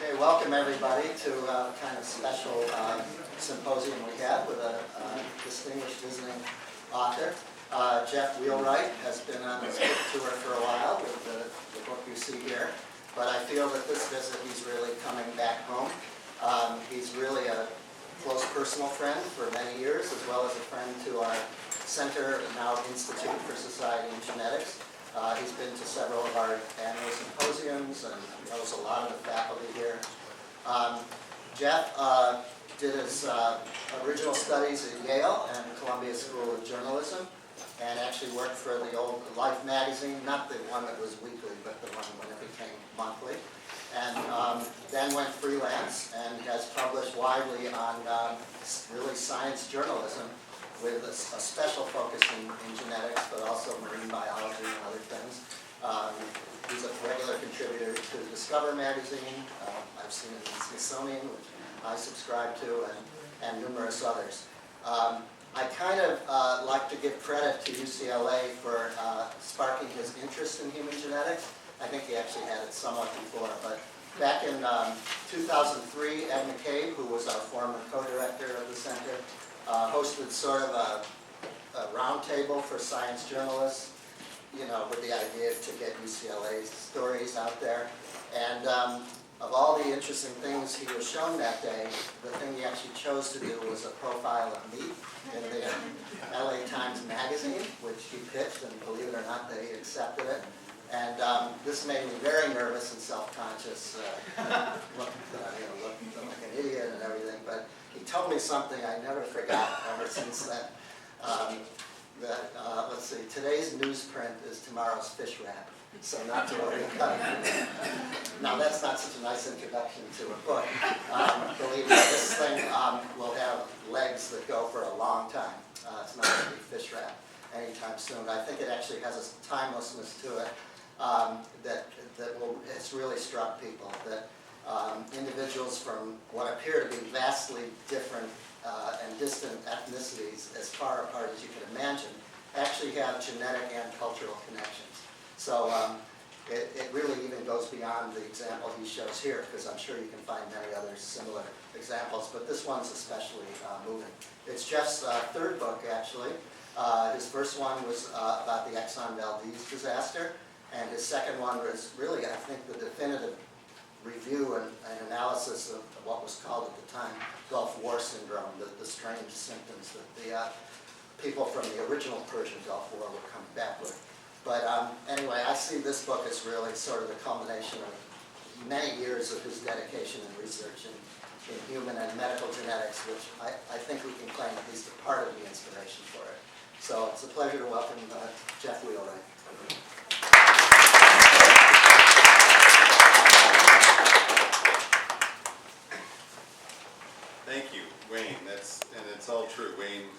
Okay, welcome everybody to a kind of special symposium we have with a distinguished visiting author. Jeef Wheelwright has been on this book tour for a while with the book you see here, but I feel that this visit he's really coming back home. He's really a close personal friend for many years, as well as a friend to our center, now Institute for Society and Genetics. He's been to several of our annual symposiums and knows a lot of the faculty here. Jeff did his original studies at Yale and Columbia School of Journalism, and actually worked for the old Life magazine, not the one that was weekly, but the one when it became monthly. And then went freelance and has published widely on really science journalism, with a special focus in genetics, but also marine biology and other things. He's a regular contributor to Discover magazine. I've seen it in Smithsonian, which I subscribe to, and numerous others. I kind of like to give credit to UCLA for sparking his interest in human genetics. I think he actually had it somewhat before, but back in 2003, Ed McCabe, who was our former co-director of the center, hosted sort of a roundtable for science journalists, you know, with the idea to get UCLA's stories out there. And of all the interesting things he was shown that day, the thing he actually chose to do was a profile of me in the LA Times magazine, which he pitched, and believe it or not, they accepted it. And this made me very nervous and self-conscious, looked like an idiot and everything, but he told me something I never forgot ever since then. Let's see, today's newsprint is tomorrow's fish wrap, so not to worry about it. Now that's not such a nice introduction to a book. Believe me, this thing will have legs that go for a long time. It's not going to be fish wrap anytime soon. I think it actually has a timelessness to it it's really struck people, that individuals from what appear to be vastly different and distant ethnicities, as far apart as you can imagine, actually have genetic and cultural connections. So it really even goes beyond the example he shows here, because I'm sure you can find many other similar examples, but this one's especially moving. It's Jeff's third book, actually. His first one was about the Exxon Valdez disaster, and his second one was really, I think, the definitive review and analysis of what was called at the time Gulf War syndrome, the strange symptoms that the people from the original Persian Gulf War were coming back with. But anyway, I see this book as really sort of the culmination of many years of his dedication and research in human and medical genetics, which I think we can claim at least a part of the inspiration for it. So it's a pleasure to welcome Jeef Wheelwright. Thank you, Wayne. It's all true. Wayne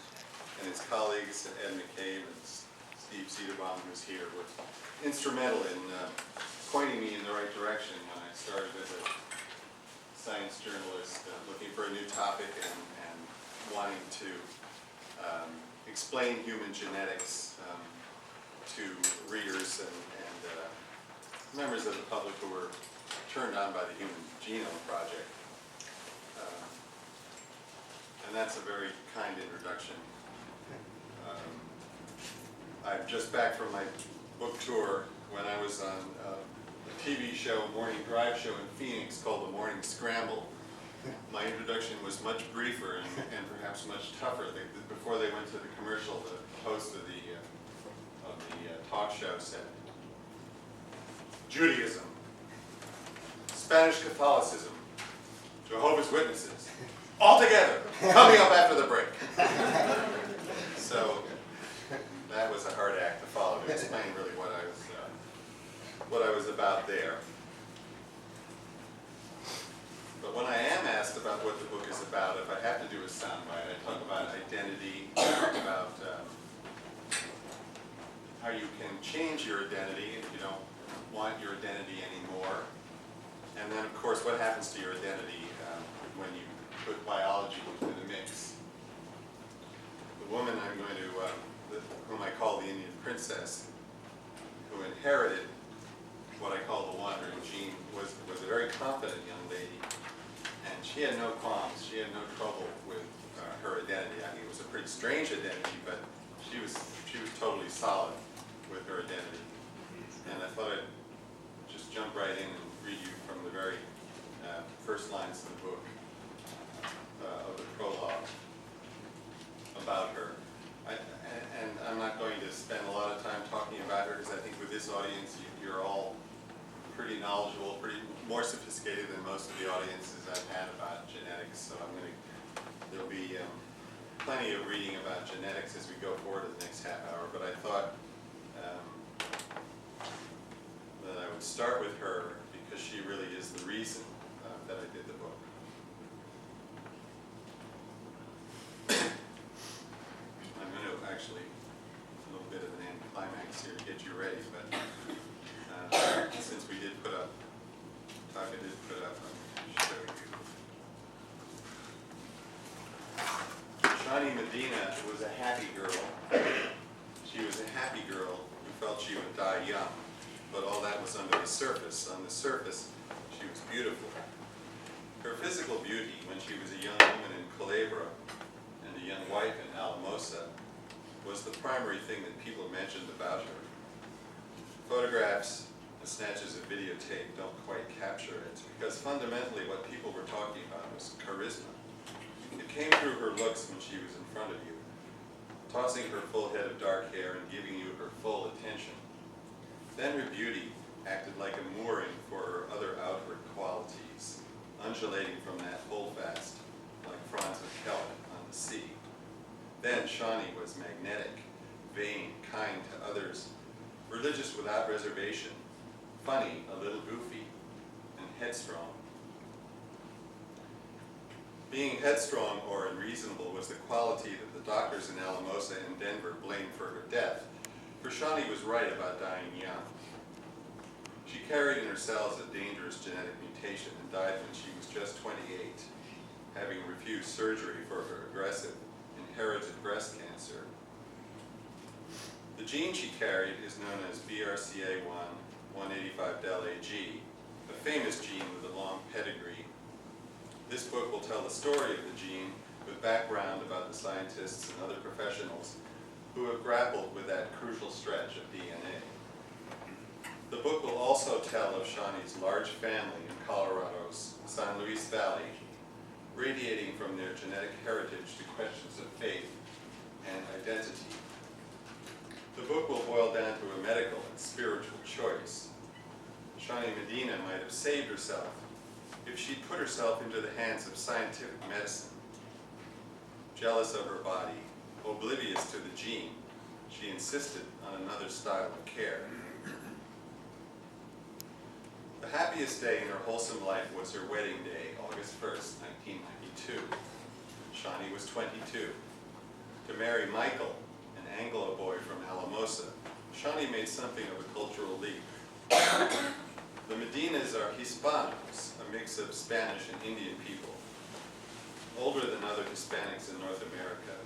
and his colleagues, Ed McCabe and Steve Cederbaum, who's here, were instrumental in pointing me in the right direction when I started as a science journalist, looking for a new topic and wanting to explain human genetics to readers and members of the public who were turned on by the Human Genome Project. And that's a very kind introduction. I'm just back from my book tour when I was on a TV show, morning drive show in Phoenix called The Morning Scramble. My introduction was much briefer and perhaps much tougher. Before they went to the commercial, the host of the talk show said, Judaism, Spanish Catholicism, Jehovah's Witnesses, all together, coming up after the break. So that was a hard act to follow to explain really what I was about there. But when I am asked about what the book is about, if I have to do a soundbite, I talk about identity, I talk about how you can change your identity if you don't want your identity anymore. And then, of course, what happens to your identity when you put biology into the mix. The woman I'm going to, whom I call the Indian princess, who inherited what I call the wandering gene, was a very confident young lady she had no qualms. She had no trouble with her identity. I mean, it was a pretty strange identity, but she was totally solid with her identity. And I thought I'd just jump right in and read you from the very first lines of the book, of the prologue, about her. And I'm not going to spend a lot of time talking about her, because I think with this audience, you're all pretty knowledgeable, more sophisticated than most of the audiences I've had about genetics. So there'll be plenty of reading about genetics as we go forward in the next half hour. But I thought that I would start with her because she really is the reason that I did the book. I'm going to actually a little bit of an anticlimax here to get you ready, but since we did put up, Taka did put up, I'll show you. Shonnie Medina was a happy girl. She was a happy girl who felt she would die young, but all that was under the surface. On the surface, she was beautiful. Her physical beauty when she was a young woman in Culebra and a young wife in Alamosa was the primary thing that people mentioned about her. Photographs and snatches of videotape don't quite capture it, because fundamentally what people were talking about was charisma. It came through her looks when she was in front of you, tossing her full head of dark hair and giving you her full attention. Then her beauty acted like a mooring for her other outward qualities, undulating from that holdfast like fronds of kelp on the sea. Then Shonnie was magnetic, vain, kind to others, religious without reservation, funny, a little goofy, and headstrong. Being headstrong or unreasonable was the quality that the doctors in Alamosa and Denver blamed for her death, for Shonnie was right about dying young. She carried in her cells a dangerous genetic mutation and died when she was just 28, having refused surgery for her aggressive inherited breast cancer. The gene she carried is known as BRCA1 185-DEL-AG, a famous gene with a long pedigree. This book will tell the story of the gene with background about the scientists and other professionals who have grappled with that crucial stretch of DNA. The book will also tell of Shonnie's large family in Colorado's San Luis Valley, radiating from their genetic heritage to questions of faith and identity. The book will boil down to a medical and spiritual choice. Shonnie Medina might have saved herself if she'd put herself into the hands of scientific medicine. Jealous of her body, oblivious to the gene, she insisted on another style of care. The happiest day in her wholesome life was her wedding day, August 1st, 1992. Shonnie was 22. To marry Michael, an Anglo boy from Alamosa, Shonnie made something of a cultural leap. The Medinas are Hispanos, a mix of Spanish and Indian people. Older than other Hispanics in North America,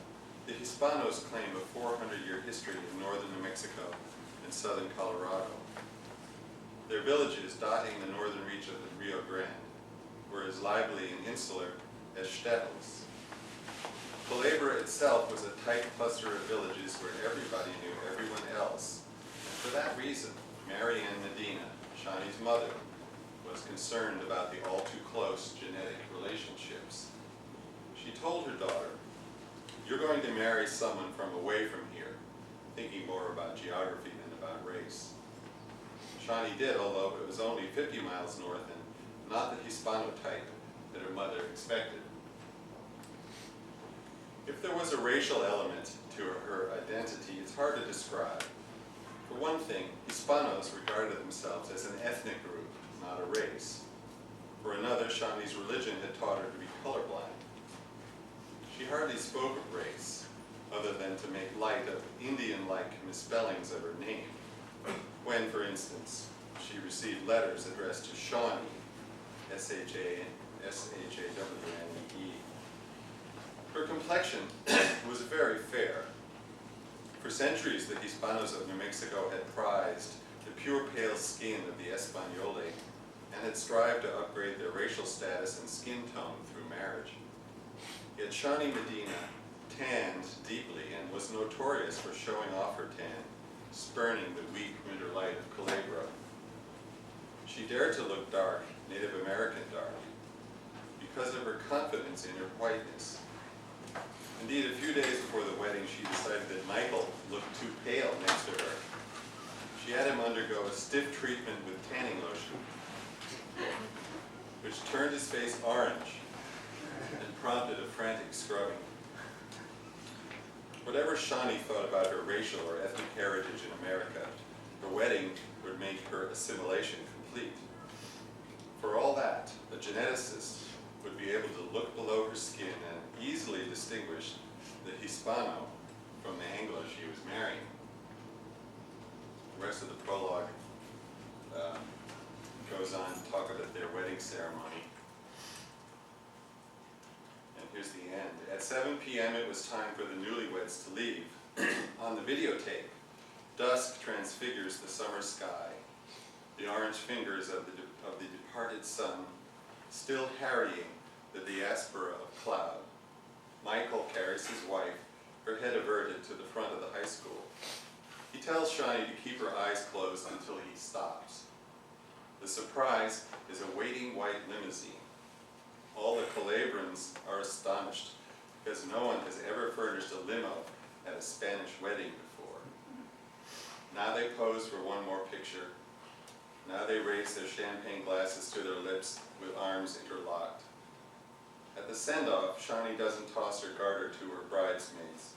the Hispanos claim a 400-year history in northern New Mexico and southern Colorado. Their villages, dotting the northern reach of the Rio Grande, were as lively and insular as shtetls. Culebra itself was a tight cluster of villages where everybody knew everyone else. And for that reason, Marianne Medina, Shonnie's mother, was concerned about the all-too-close genetic relationships. She told her daughter, "You're going to marry someone from away from here," thinking more about geography than about race. Shonnie did, although it was only 50 miles north and not the Hispano type that her mother expected. If there was a racial element to her identity, it's hard to describe. For one thing, Hispanos regarded themselves as an ethnic group, not a race. For another, Shonnie's religion had taught her to be colorblind. She hardly spoke of race, other than to make light of Indian-like misspellings of her name, when, for instance, she received letters addressed to Shonnie, S-H-A-W-N-E-E. Her complexion was very fair. For centuries, the Hispanos of New Mexico had prized the pure pale skin of the Españole and had strived to upgrade their racial status and skin tone through marriage. Yet Shonnie Medina tanned deeply and was notorious for showing off her tan, spurning the weak winter light of Culebra. She dared to look dark, Native American dark, because of her confidence in her whiteness. Indeed, a few days before the wedding, she decided that Michael looked too pale next to her. She had him undergo a stiff treatment with tanning lotion, which turned his face orange and prompted a frantic scrubbing. Whatever Shonnie thought about her racial or ethnic heritage in America, her wedding would make her assimilation complete. For all that, a geneticist would be able to look below her skin and easily distinguish the Hispano from the Anglo she was marrying. The rest of the prologue goes on to talk about their wedding ceremony. And here's the end. At 7 p.m. it was time for the newlyweds to leave. On the videotape, dusk transfigures the summer sky. The orange fingers of the departed sun still harrying the diaspora of cloud. Michael carries his wife, her head averted, to the front of the high school. He tells Shonnie to keep her eyes closed until he stops. The surprise is a waiting white limousine. All the Culebrans are astonished because no one has ever furnished a limo at a Spanish wedding before. Now they pose for one more picture. Now they raise their champagne glasses to their lips with arms interlocked. At the send-off, Shonnie doesn't toss her garter to her bridesmaids.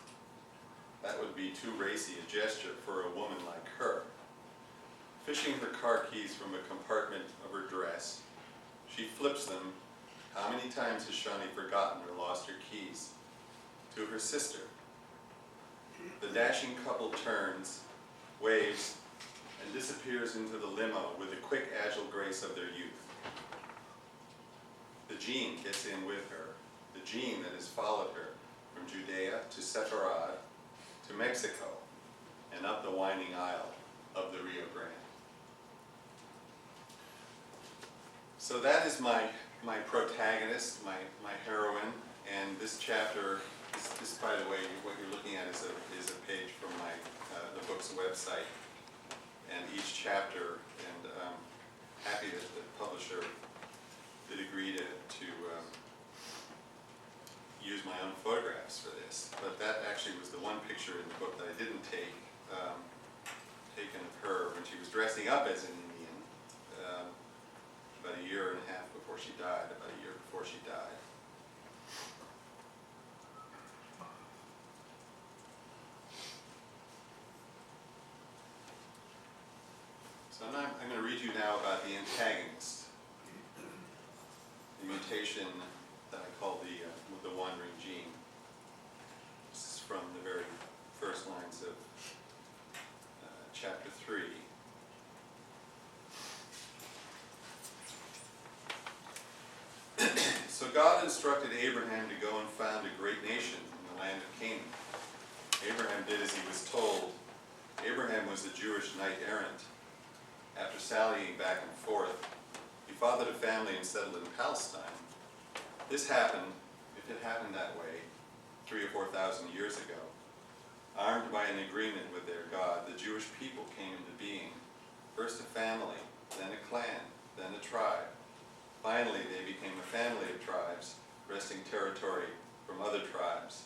That would be too racy a gesture for a woman like her. Fishing her car keys from a compartment of her dress, she flips them. How many times has Shonnie forgotten or lost her keys? To her sister. The dashing couple turns, waves, and disappears into the limo with the quick, agile grace of their youth. The gene gets in with her, the gene that has followed her from Judea to Sepharad to Mexico and up the winding aisle of the Rio Grande. So that is my protagonist, my heroine, and this chapter, this by the way, what you're looking at is a page from the book's website, and each chapter, and happy that the publisher did agree to use my own photographs for this. But that actually was the one picture in the book that I didn't take, taken of her when she was dressing up as an Indian, about a year and a half before she died, about a year before she died. So I'm going to read you now about the antagonist, the mutation that I call the wandering gene. This is from the very first lines of chapter 3. So God instructed Abraham to go and found a great nation in the land of Canaan. Abraham did as he was told. Abraham was a Jewish knight-errant. After sallying back and forth, he fathered a family and settled in Palestine. This happened, if it happened that way, 3,000 or 4,000 years ago. Armed by an agreement with their God, the Jewish people came into being. First a family, then a clan, then a tribe. Finally, they became a family of tribes, wresting territory from other tribes.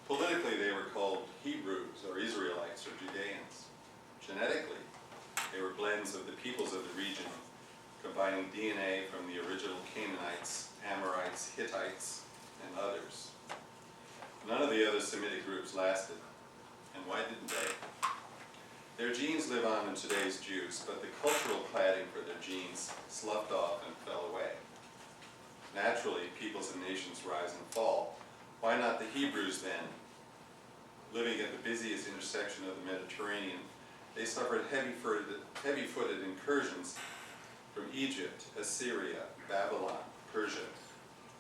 Politically, they were called Hebrews, or Israelites, or Judeans. Genetically, they were blends of the peoples of the region, combining DNA from the original Canaanites, Amorites, Hittites, and others. None of the other Semitic groups lasted. And why didn't they? Their genes live on in today's Jews, but the cultural cladding for their genes sloughed off and fell away. Naturally, peoples and nations rise and fall. Why not the Hebrews then? Living at the busiest intersection of the Mediterranean, they suffered heavy-footed incursions from Egypt, Assyria, Babylon, Persia,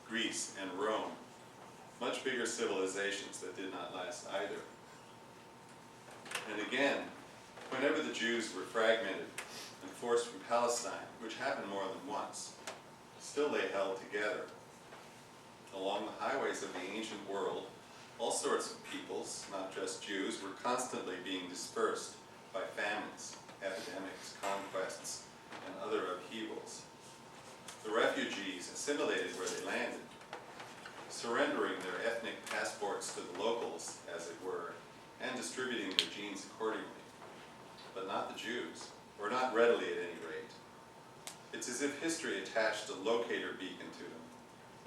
Greece, and Rome. Much bigger civilizations that did not last either. And again, whenever the Jews were fragmented enforced from Palestine, which happened more than once, still they held together. Along the highways of the ancient world, all sorts of peoples, not just Jews, were constantly being dispersed by famines, epidemics, conquests, and other upheavals. The refugees assimilated where they landed, surrendering their ethnic passports to the locals, as it were, and distributing their genes accordingly. But not the Jews, or not readily at any rate. It's as if history attached a locator beacon to them,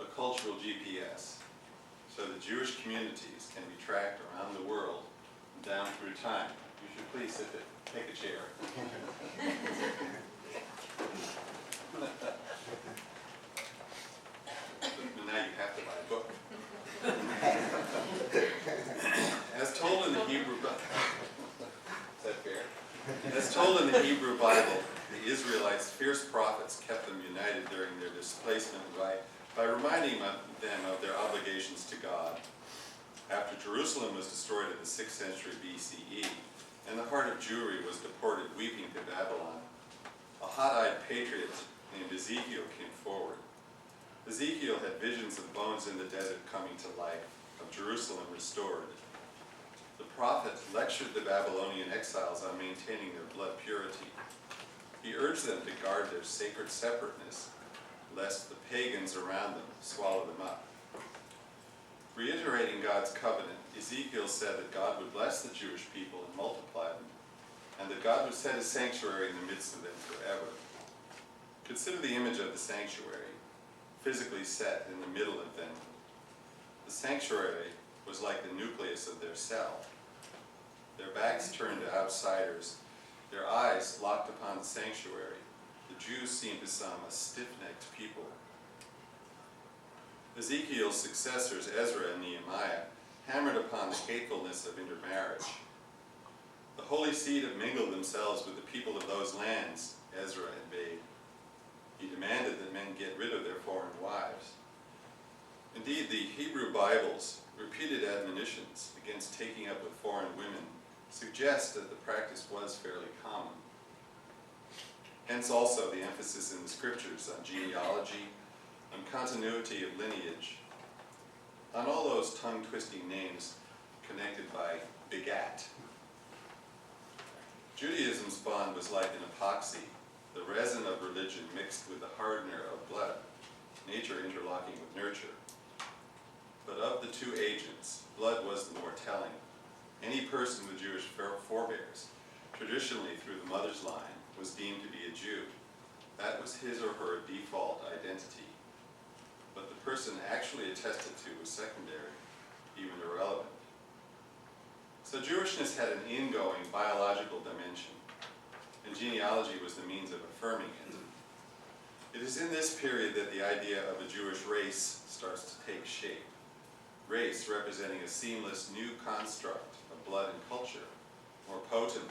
a cultural GPS, so that Jewish communities can be tracked around the world and down through time. You should please sit there, take a chair. But now you have to buy a book. As told in the Hebrew Bible, is that fair? As told in the Hebrew Bible, the Israelites' fierce prophets kept them united during their displacement by reminding them of their obligations to God. After Jerusalem was destroyed in the 6th century BCE, and the heart of Jewry was deported weeping to Babylon, a hot-eyed patriot named Ezekiel came forward. Ezekiel had visions of bones in the desert coming to life, of Jerusalem restored. The prophet lectured the Babylonian exiles on maintaining their blood purity. He urged them to guard their sacred separateness, lest the pagans around them swallow them up. Reiterating God's covenant, Ezekiel said that God would bless the Jewish people and multiply them, and that God would set his sanctuary in the midst of them forever. Consider the image of the sanctuary, physically set in the middle of them. The sanctuary was like the nucleus of their cell. Their backs turned to outsiders, their eyes locked upon the sanctuary. The Jews seemed to some a stiff-necked people. Ezekiel's successors, Ezra and Nehemiah, hammered upon the hatefulness of intermarriage. The holy seed have mingled themselves with the people of those lands, Ezra had bade. He demanded that men get rid of their foreign wives. Indeed, the Hebrew Bible's repeated admonitions against taking up with foreign women suggest that the practice was fairly common. Hence also the emphasis in the scriptures on genealogy, on continuity of lineage, on all those tongue-twisting names connected by begat. Judaism's bond was like an epoxy, the resin of religion mixed with the hardener of blood, nature interlocking with nurture. But of the two agents, blood was the more telling. Any person with Jewish forebears, traditionally through the mother's line, was deemed to be a Jew. That was his or her default identity. But the person actually attested to was secondary, even irrelevant. So Jewishness had an ingoing biological dimension, and genealogy was the means of affirming it. It is in this period that the idea of a Jewish race starts to take shape. Race representing a seamless new construct of blood and culture, more potent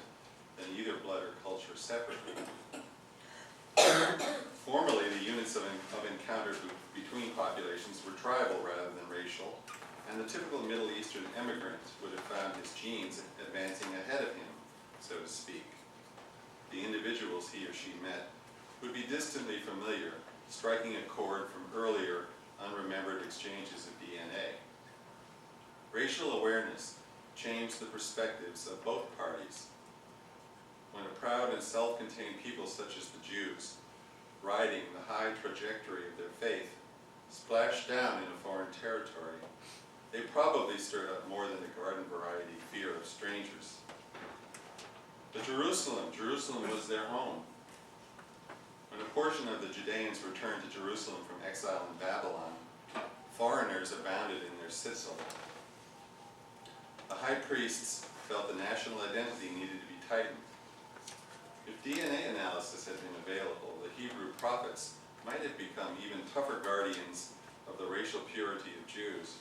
than either blood or culture separately. Formerly, the units of encounter between populations were tribal rather than racial, and the typical Middle Eastern immigrant would have found his genes advancing ahead of him, so to speak. The individuals he or she met would be distantly familiar, striking a chord from earlier, unremembered exchanges of DNA. Racial awareness changed the perspectives of both parties. When a proud and self-contained people such as the Jews, riding the high trajectory of their faith, splashed down in a foreign territory, they probably stirred up more than a garden variety fear of strangers. But Jerusalem was their home. When a portion of the Judeans returned to Jerusalem from exile in Babylon, foreigners abounded in their citadel. The high priests felt the national identity needed to be tightened. If DNA analysis had been available, the Hebrew prophets might have become even tougher guardians of the racial purity of Jews.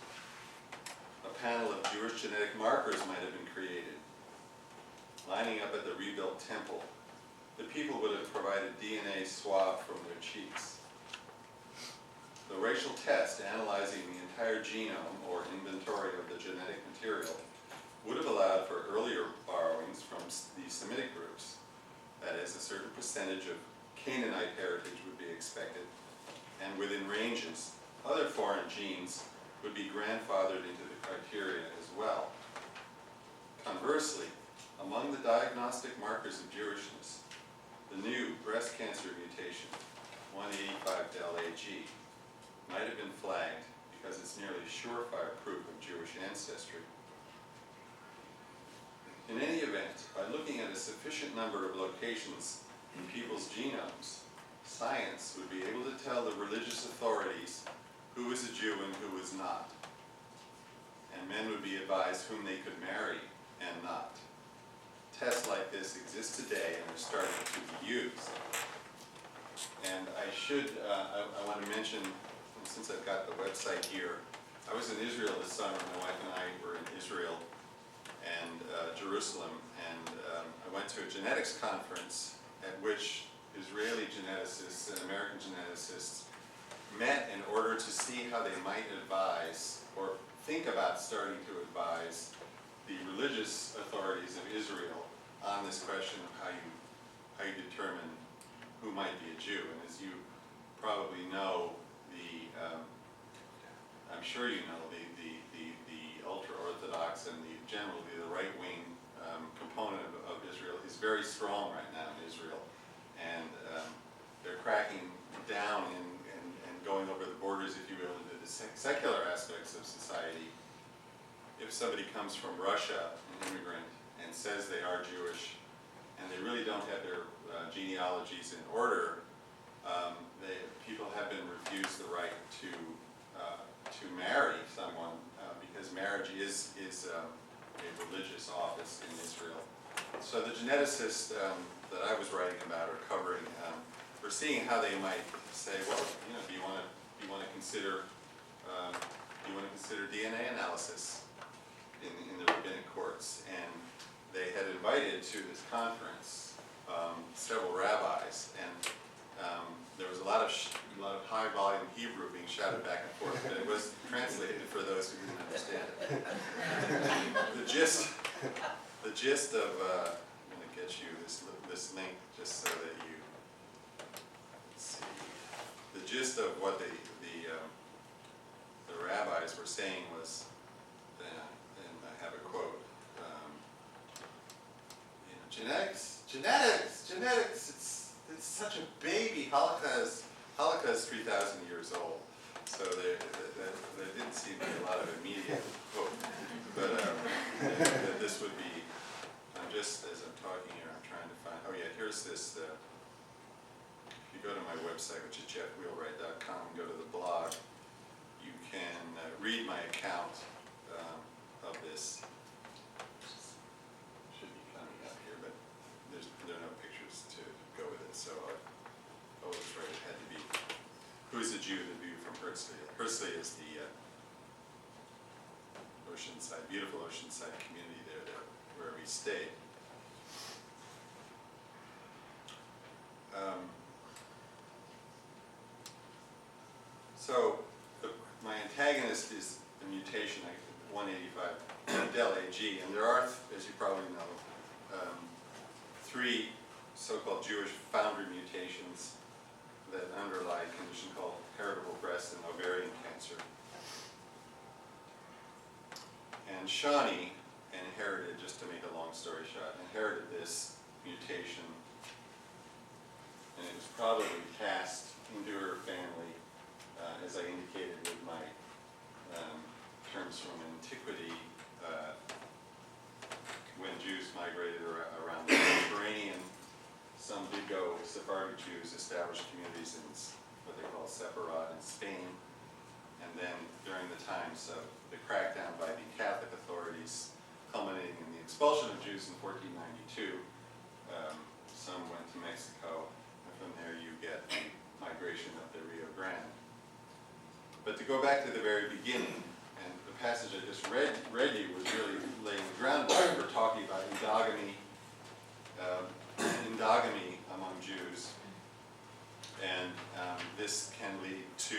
A panel of Jewish genetic markers might have been created. Lining up at the rebuilt temple, the people would have provided DNA swab from their cheeks. The racial test analyzing the entire genome or inventory of the genetic material would have allowed for earlier borrowings from the Semitic groups, That is, a certain percentage of Canaanite heritage would be expected, and within ranges, other foreign genes would be grandfathered into the criteria as well. Conversely, among the diagnostic markers of Jewishness, the new breast cancer mutation, 185-del-AG, might have been flagged because it's nearly surefire proof of Jewish ancestry. In any event, by looking at a sufficient number of locations in people's genomes, science would be able to tell the religious authorities who is a Jew and who is not. And men would be advised whom they could marry and not. Tests like this exist today and are starting to be used. And I want to mention, since I've got the website here, I was in Israel this summer. My wife and I were in Israel and Jerusalem, and I went to a genetics conference at which Israeli geneticists and American geneticists met in order to see how they might advise or think about starting to advise the religious authorities of Israel on this question of how you determine who might be a Jew. And as you probably know, I'm sure you know, the ultra-Orthodox and generally the right-wing component of Israel is very strong right now in Israel. And they're cracking down and going over the borders, if you will, into the secular aspects of society. If somebody comes from Russia, an immigrant, and says they are Jewish, and they really don't have their genealogies in order, people have been refused the right to marry someone because marriage is a religious office in Israel. So the geneticists that I was writing about or covering were seeing how they might say, well, do you want to consider DNA analysis in the rabbinic courts? And they had invited to this conference several rabbis, and there was a lot of high volume Hebrew being shouted back and forth, but it was translated for those who didn't understand it. The gist of I'm going to get you this link just so that you see. The gist of what the rabbis were saying was, and I have a quote. Genetics. It's such a baby. Halakha is 3,000 years old, so there didn't seem to be a lot of immediate hope. But that this would be. Just as I'm talking here, I'm trying to find. Oh yeah, here's this. If you go to my website, which is jeefwheelwright.com, and go to the blog, you can read my account of this. Should be coming up here, but there are no pictures to go with it. So I was right. It had to be. Who's a Jew? The view from Herzliya. Herzliya is the oceanside, beautiful oceanside community there where we stayed. So my antagonist is the mutation, 185-del-AG, and there are, as you probably know, three so-called Jewish founder mutations that underlie a condition called heritable breast and ovarian cancer. And Shonnie inherited, just to make a long story short, inherited this mutation, and it was probably passed into her family, as I indicated with my terms from antiquity, when Jews migrated around the Mediterranean. Some did go, Sephardic Jews established communities in what they call Sepharad in Spain, and then during the times of the crackdown by the Catholic authorities, culminating in the expulsion of Jews in 1492, some went to Mexico, and from there you get the migration up the Rio Grande. But to go back to the very beginning, and the passage I just read you was really laying the groundwork for talking about endogamy among Jews, and this can lead to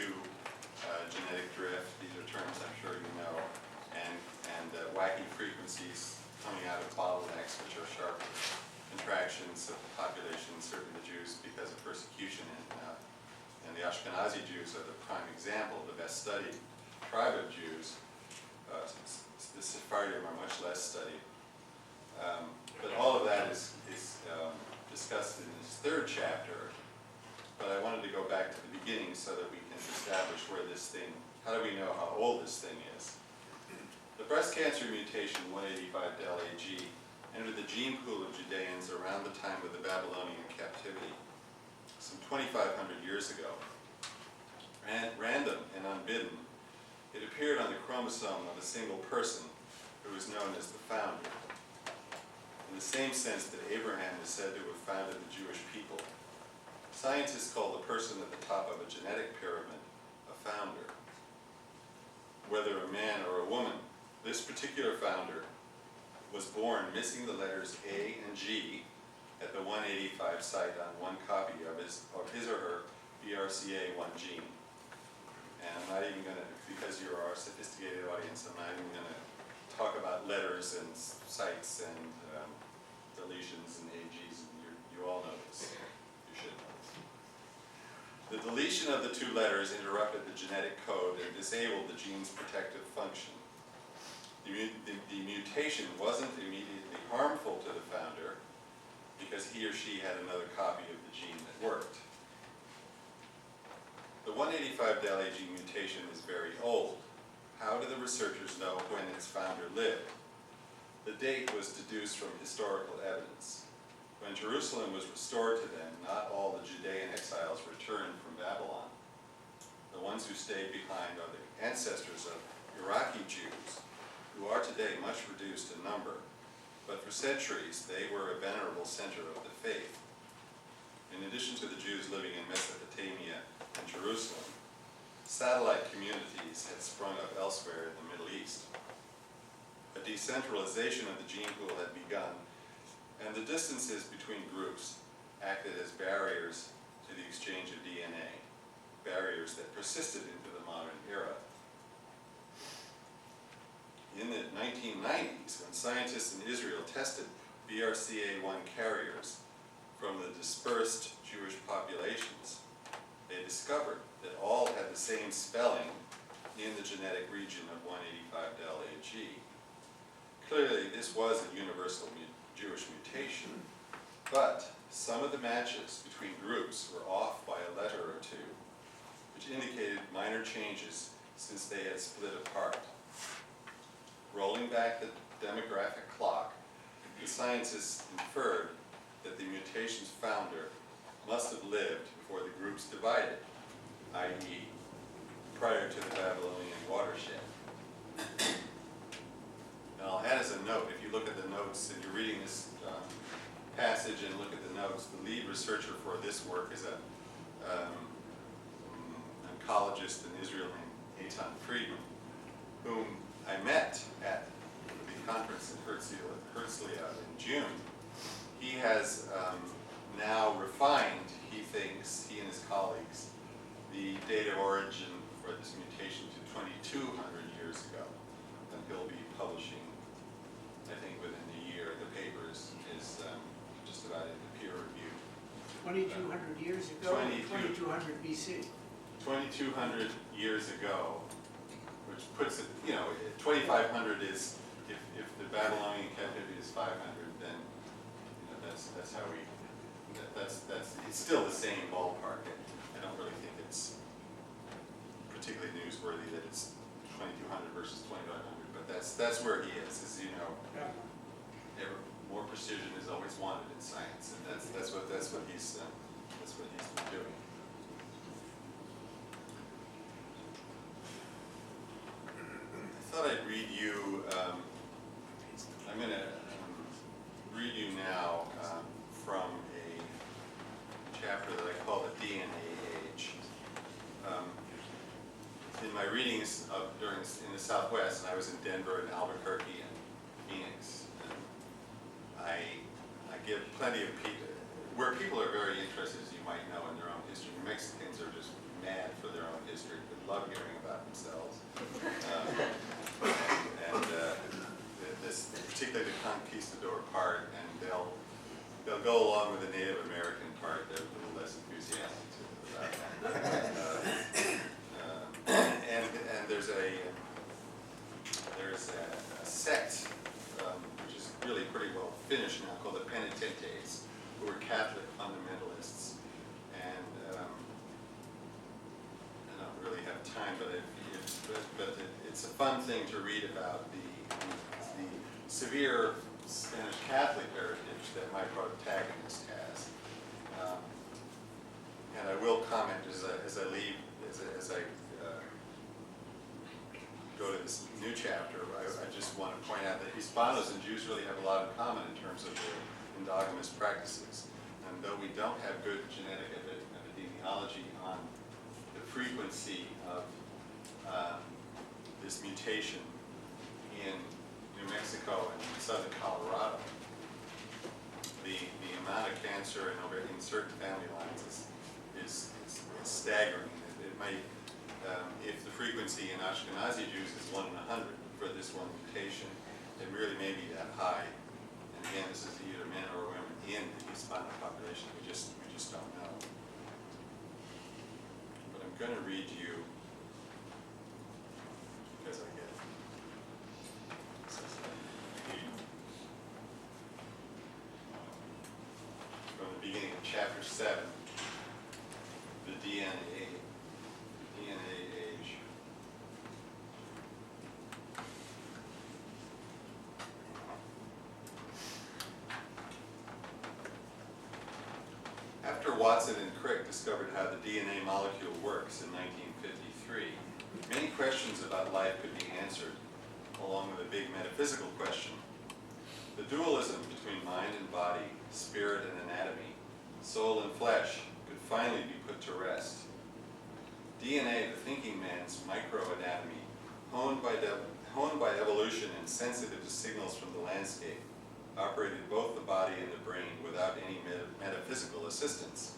genetic drift. These are terms I'm sure you know, and wacky frequencies coming out of bottlenecks, which are sharp contractions of the population, certainly the Jews, because of persecution, and the Ashkenazi Jews are the prime example, the best studied tribe of Jews. The Sephardim are much less studied. But all of that is discussed in this third chapter. But I wanted to go back to the beginning so that we can establish where this thing, how do we know how old this thing is? The breast cancer mutation 185 del AG entered the gene pool of Judeans around the time of the Babylonian captivity, some 2,500 years ago. Random and unbidden, it appeared on the chromosome of a single person who is known as the founder, in the same sense that Abraham is said to have founded the Jewish people. Scientists call the person at the top of a genetic pyramid a founder. Whether a man or a woman, this particular founder was born missing the letters A and G at the 185 site on one copy of his or her BRCA1 gene. And I'm not even going to, because you're our sophisticated audience, I'm not even going to talk about letters and sites and deletions and AGs. You all know this. You should know this. The deletion of the two letters interrupted the genetic code and disabled the gene's protective function. The mutation wasn't immediately harmful to the founder because he or she had another copy of the gene that worked. The 185 del AG mutation is very old. How do the researchers know when its founder lived? The date was deduced from historical evidence. When Jerusalem was restored to them, not all the Judean exiles returned from Babylon. The ones who stayed behind are the ancestors of Iraqi Jews, who are today much reduced in number, but for centuries they were a venerable center of the faith. In addition to the Jews living in Mesopotamia and Jerusalem, satellite communities had sprung up elsewhere in the Middle East. A decentralization of the gene pool had begun, and the distances between groups acted as barriers to the exchange of DNA, barriers that persisted into the modern era. In the 1990s, when scientists in Israel tested BRCA1 carriers from the dispersed Jewish populations, they discovered that all had the same spelling in the genetic region of 185 del AG. Clearly, this was a universal Jewish mutation, but some of the matches between groups were off by a letter or two, which indicated minor changes since they had split apart. Rolling back the demographic clock, the scientists inferred that the mutation's founder must have lived before the groups divided, i.e., prior to the Babylonian watershed. Now, I'll add as a note, if you look at the notes and you're reading this passage and look at the notes, the lead researcher for this work is an oncologist in Israel named Eitan Friedman, whom I met at the conference in Herzliya in June. He has now refined, he thinks, he and his colleagues, the date of origin for this mutation to 2,200 years ago. And he'll be publishing, I think, within a year. The paper is just about into peer review. 2,200 years ago, 2,200 BC. 2,200 years ago, which puts it, 2,500 is, if the Babylonian captivity is 500, then, that's how we, it's still the same ballpark. I don't really think it's particularly newsworthy that it's 2,200 versus 2,500, but that's where he is, as you know. More precision is always wanted in science, and that's what he's been doing. I thought I'd read you. I'm going to read you now from a chapter that I call the DNA Age. In my readings in the Southwest, and I was in Denver and Albuquerque and Phoenix, and I give plenty of people, where people are very interested, as you might know, in their own history. Mexicans are just mad for their own history, they love hearing about themselves. This, particularly the conquistador part, and I'll go along with the Native American part. They're a little less enthusiastic about that. And there's a sect, which is really pretty well finished now, called the Penitentes, who are Catholic fundamentalists. And I don't really have time, but it's a fun thing to read about the severe Spanish Catholic heritage that my protagonist has. And I will comment as I leave, as I go to this new chapter, I just want to point out that Hispanos and Jews really have a lot in common in terms of their endogamous practices. And though we don't have good genetic epidemiology on the frequency of this mutation in New Mexico and southern Colorado, the amount of cancer in certain family lines is staggering. It might, if the frequency in Ashkenazi Jews is 1 in 100 for this one mutation, it really may be that high. And again, this is either men or women in the Hispano population. We just don't know. But I'm going to read you, because I get it. From the beginning of chapter 7, the DNA age. After Watson and Crick discovered how the DNA molecule works in 1953, many questions about life could be answered, along with a big metaphysical question. The dualism between mind and body, spirit and anatomy, soul and flesh, could finally be put to rest. DNA, the thinking man's microanatomy, honed by evolution and sensitive to signals from the landscape, operated both the body and the brain without any metaphysical assistance.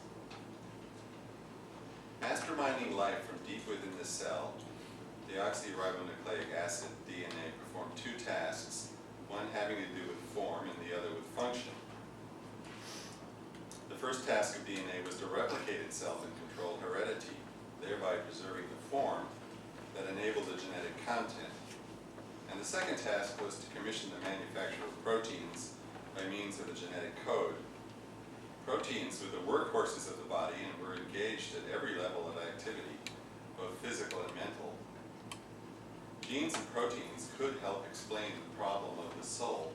Masterminding life from deep within the cell, deoxyribonucleic acid DNA performed two tasks, one having to do with form and the other with function. The first task of DNA was to replicate itself and control heredity, thereby preserving the form that enabled the genetic content. And the second task was to commission the manufacture of proteins by means of a genetic code. Proteins were the workhorses of the body and were engaged at every level of activity, both physical and mental. Genes and proteins could help explain the problem of the soul.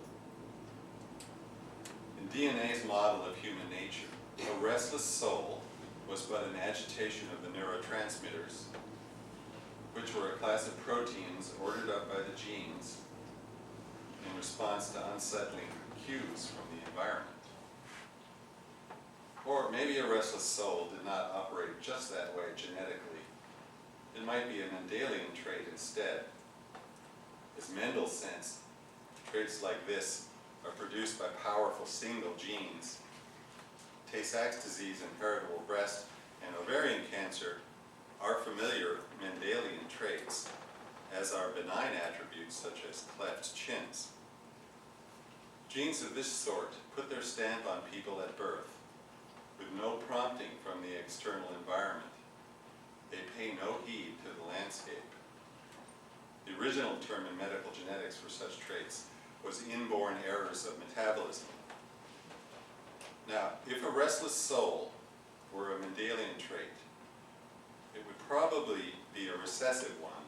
In DNA's model of human nature, a restless soul was but an agitation of the neurotransmitters, which were a class of proteins ordered up by the genes in response to unsettling cues from the environment. Or maybe a restless soul did not operate just that way genetically. It might be a Mendelian trait instead. As Mendel sensed, traits like this are produced by powerful single genes. Tay-Sachs disease and heritable breast and ovarian cancer are familiar Mendelian traits, as are benign attributes such as cleft chins. Genes of this sort put their stamp on people at birth, with no prompting from the external environment. They pay no heed to the landscape. The original term in medical genetics for such traits was inborn errors of metabolism. Now, if a restless soul were a Mendelian trait, it would probably be a recessive one.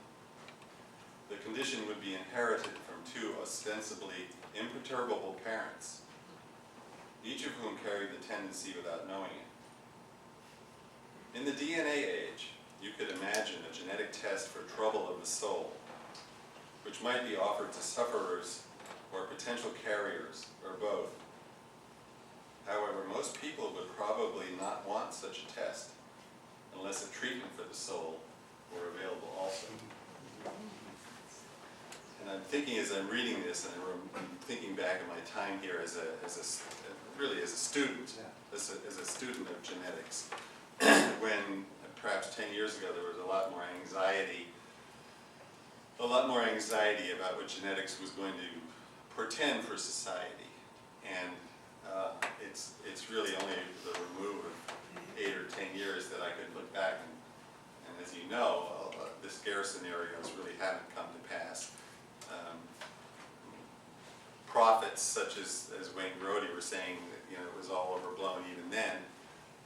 The condition would be inherited from two ostensibly imperturbable parents, each of whom carried the tendency without knowing it. In the DNA age, you could imagine a genetic test for trouble of the soul, which might be offered to sufferers or potential carriers, or both. However, most people would probably not want such a test unless a treatment for the soul were available also. And I'm thinking as I'm reading this, and I'm thinking back on my time here as a student, as a student of genetics, when perhaps 10 years ago there was a lot more anxiety about what genetics was going to portend for society. And it's really only the remove of 8 or 10 years that I could look back and as you know, the scare scenarios really haven't come to pass. Prophets such as Wayne Grody were saying that, you know, it was all overblown even then,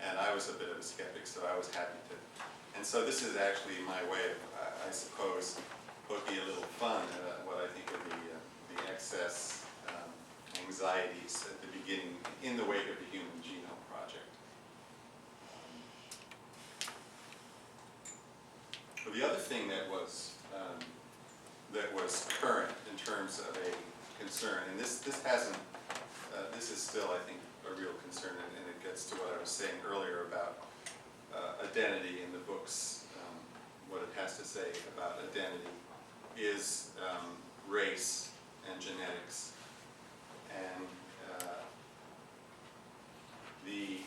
and I was a bit of a skeptic, so I was happy to. And so this is actually my way of, I suppose, poking a little fun at what I think of the excess anxieties at the beginning, in the wake of the Human Genome Project. But the other thing that was current in terms of a concern, and this hasn't, this is still, I think, a real concern, and it gets to what I was saying earlier about identity in the books, what it has to say about identity, is race and genetics. And the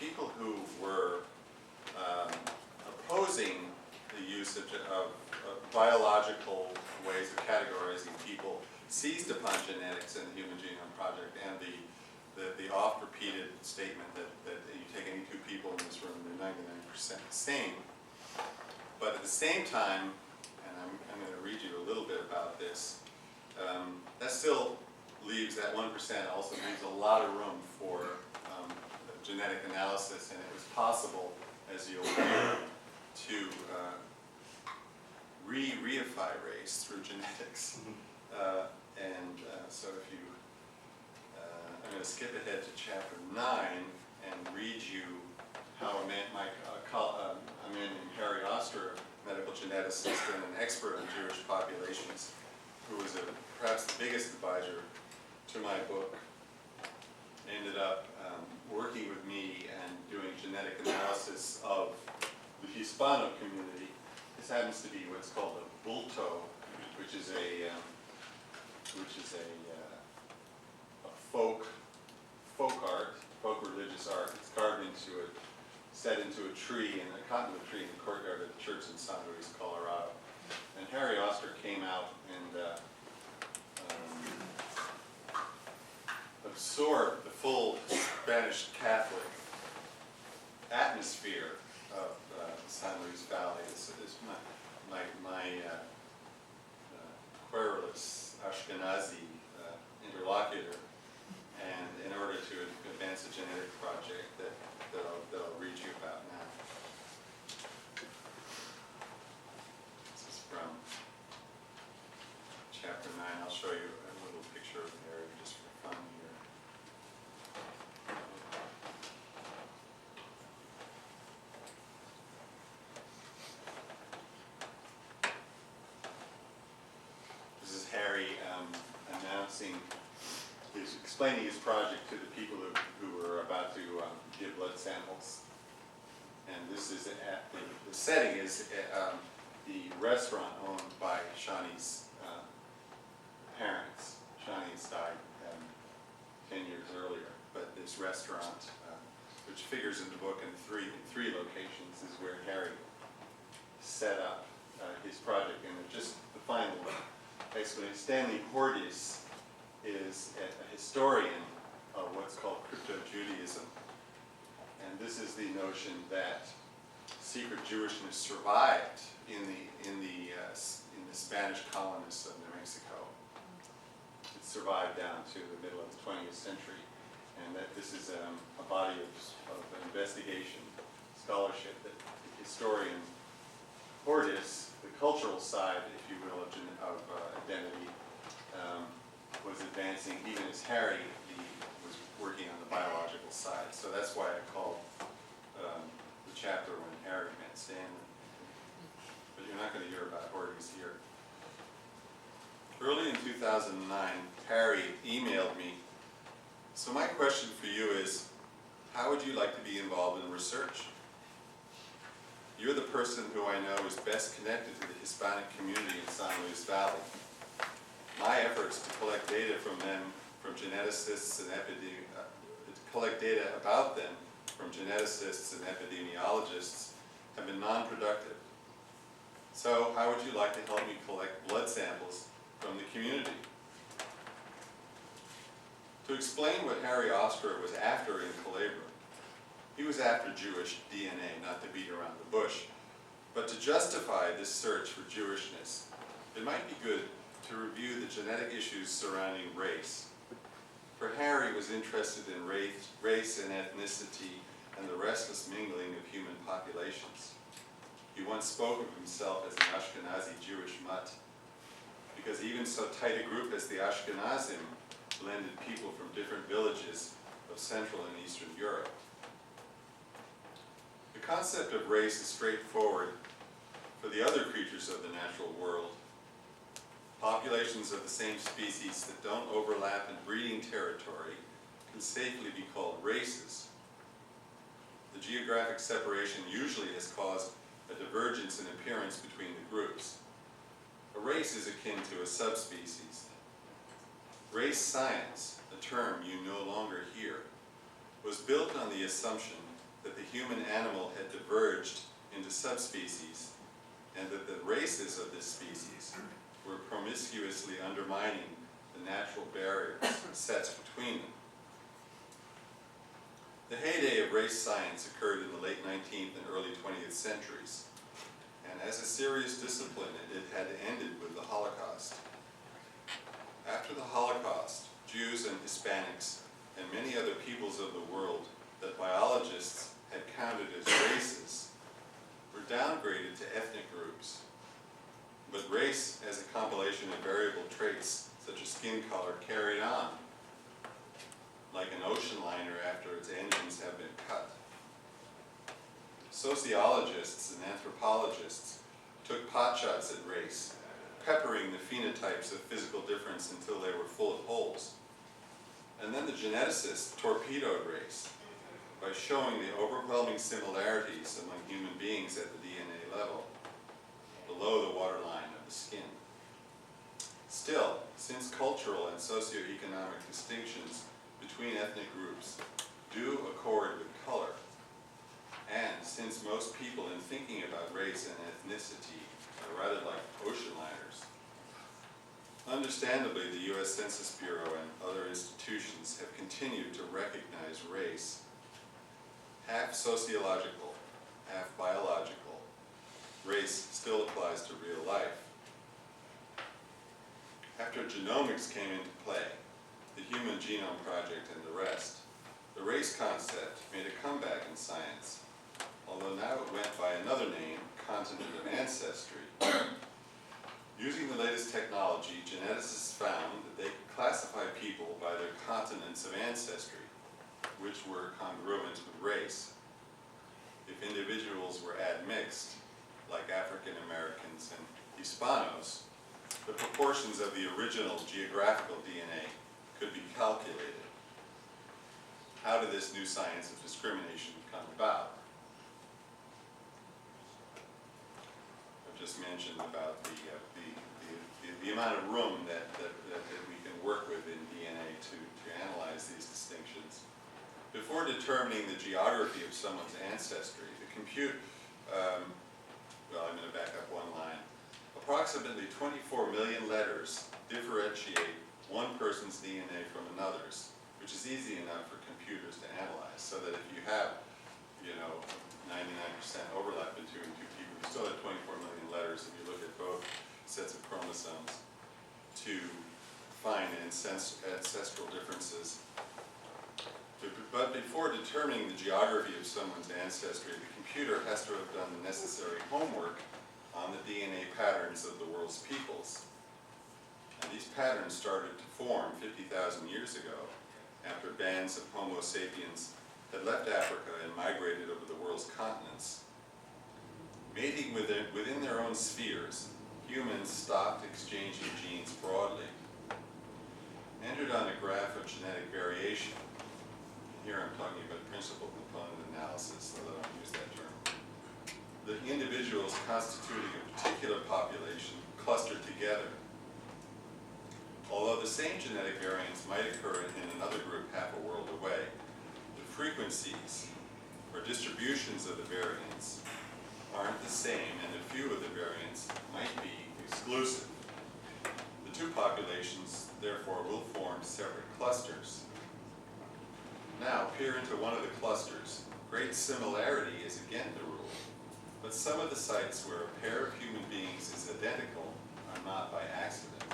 people who were opposing the use of biological ways of categorizing people seized upon genetics and the Human Genome Project and the oft-repeated statement that you take any two people in this room, they're 99% the same. But at the same time, and I'm going to read you a little bit about this, that still leaves, that 1% also leaves a lot of room for genetic analysis, and it was possible, as you'll hear, to reify race through genetics. So if you, I'm going to skip ahead to chapter 9 and read you how a man named Harry Ostrer, medical geneticist and an expert on Jewish populations, who was perhaps the biggest advisor to my book, ended up working with me and doing genetic analysis of the Hispano community. This happens to be what's called a bulto, which is a folk religious art. It's carved into it, set into a tree, in a cottonwood tree in the courtyard of the church in San Luis, Colorado. And Harry Ostrer came out and absorbed the full Spanish Catholic atmosphere of San Luis Valley. This is my querulous Ashkenazi interlocutor, and in order to advance a genetic project that I'll read you about now. This is from chapter 9. I'll show you a little picture of the area just for fun here. This is Harry explaining his project to the people who were about to give blood samples. And this is the setting is the restaurant owned by Shonnie's parents. Shonnie's died 10 years earlier, but this restaurant, which figures in the book in three locations, is where Harry set up his project. And just the final explanation, Stanley Hordis is a historian of what's called crypto-Judaism. And this is the notion that secret Jewishness survived in the Spanish colonists of New Mexico. It survived down to the middle of the 20th century, and that this is a body of investigation, scholarship that the historian Hordis, the cultural side, if you will, of identity, was advancing even as Harry was working on the biological side. So that's why I called the chapter when Harry met Stanley. But you're not going to hear about Hordis here. Early in 2009, Harry emailed me. So my question for you is, how would you like to be involved in research? You're the person who I know is best connected to the Hispanic community in San Luis Valley. My efforts to collect data from them, from geneticists and collect data about them from geneticists and epidemiologists have been non-productive. So how would you like to help me collect blood samples from the community? To explain what Harry Ostrer was after in Calabria, he was after Jewish DNA, not to beat around the bush, but to justify this search for Jewishness, it might be good to review the genetic issues surrounding race. For Harry was interested in race and ethnicity and the restless mingling of human populations. He once spoke of himself as an Ashkenazi Jewish mutt, because even so tight a group as the Ashkenazim blended people from different villages of Central and Eastern Europe. The concept of race is straightforward for the other creatures of the natural world. Populations of the same species that don't overlap in breeding territory can safely be called races. The geographic separation usually has caused a divergence in appearance between the groups. A race is akin to a subspecies. Race science, a term you no longer hear, was built on the assumption that the human animal had diverged into subspecies and that the races of this species were promiscuously undermining the natural barriers set between them. The heyday of race science occurred in the late 19th and early 20th centuries, and as a serious discipline, it had ended with the Holocaust. After the Holocaust, Jews and Hispanics and many other peoples of the world that biologists had counted as races were downgraded to ethnic groups. But race as a compilation of variable traits, such as skin color, carried on, like an ocean liner after its engines have been cut. Sociologists and anthropologists took potshots at race, peppering the phenotypes of physical difference until they were full of holes. And then the geneticists torpedoed race by showing the overwhelming similarities among human beings at the DNA level, below the waterline of the skin. Still, since cultural and socioeconomic distinctions between ethnic groups do accord with color, and since most people in thinking about race and ethnicity are rather like ocean liners, understandably the U.S. Census Bureau and other institutions have continued to recognize race, half sociological, half biological. Race still applies to real life. After genomics came into play, the Human Genome Project and the rest, the race concept made a comeback in science, although now it went by another name, continent of ancestry. Using the latest technology, geneticists found that they could classify people by their continents of ancestry, which were congruent with race. If individuals were admixed, like African Americans and Hispanos, the proportions of the original geographical DNA could be calculated. How did this new science of discrimination come about? I've just mentioned about the amount of room that we can work with in DNA to analyze these distinctions. Before determining the geography of someone's ancestry, I'm going to back up one line. Approximately 24 million letters differentiate one person's DNA from another's, which is easy enough for computers to analyze, so that if you have, 99% overlap between two people, you still have 24 million letters if you look at both sets of chromosomes to find ancestral differences. But before determining the geography of someone's ancestry, the computer has to have done the necessary homework on the DNA patterns of the world's peoples. And these patterns started to form 50,000 years ago, after bands of Homo sapiens had left Africa and migrated over the world's continents. Mating within their own spheres, humans stopped exchanging genes broadly. Entered on a graph of genetic variation. Here I'm talking about principal component analysis, although I don't use that term. The individuals constituting a particular population clustered together. Although the same genetic variants might occur in another group half a world away, the frequencies or distributions of the variants aren't the same, and a few of the variants might be exclusive. The two populations, therefore, will form separate clusters. Now, peer into one of the clusters. Great similarity is again the rule, but some of the sites where a pair of human beings is identical are not by accident.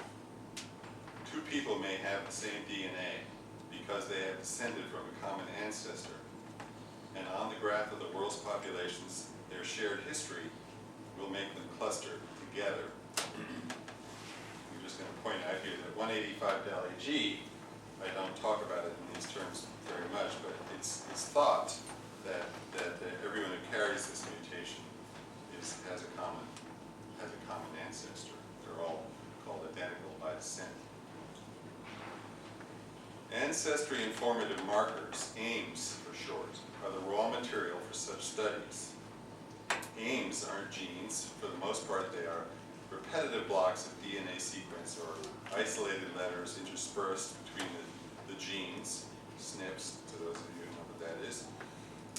Two people may have the same DNA because they have descended from a common ancestor, and on the graph of the world's populations, their shared history will make them cluster together. I'm just going to point out here that 185 Dali G, I don't talk about it in these terms very much, but it's thought that everyone who carries this mutation has a common ancestor. They're all called identical by descent. Ancestry informative markers, AIMS for short, are the raw material for such studies. AIMS aren't genes. For the most part, they are repetitive blocks of DNA sequence or isolated letters interspersed between the genes, SNPs, to those of you who know what that is.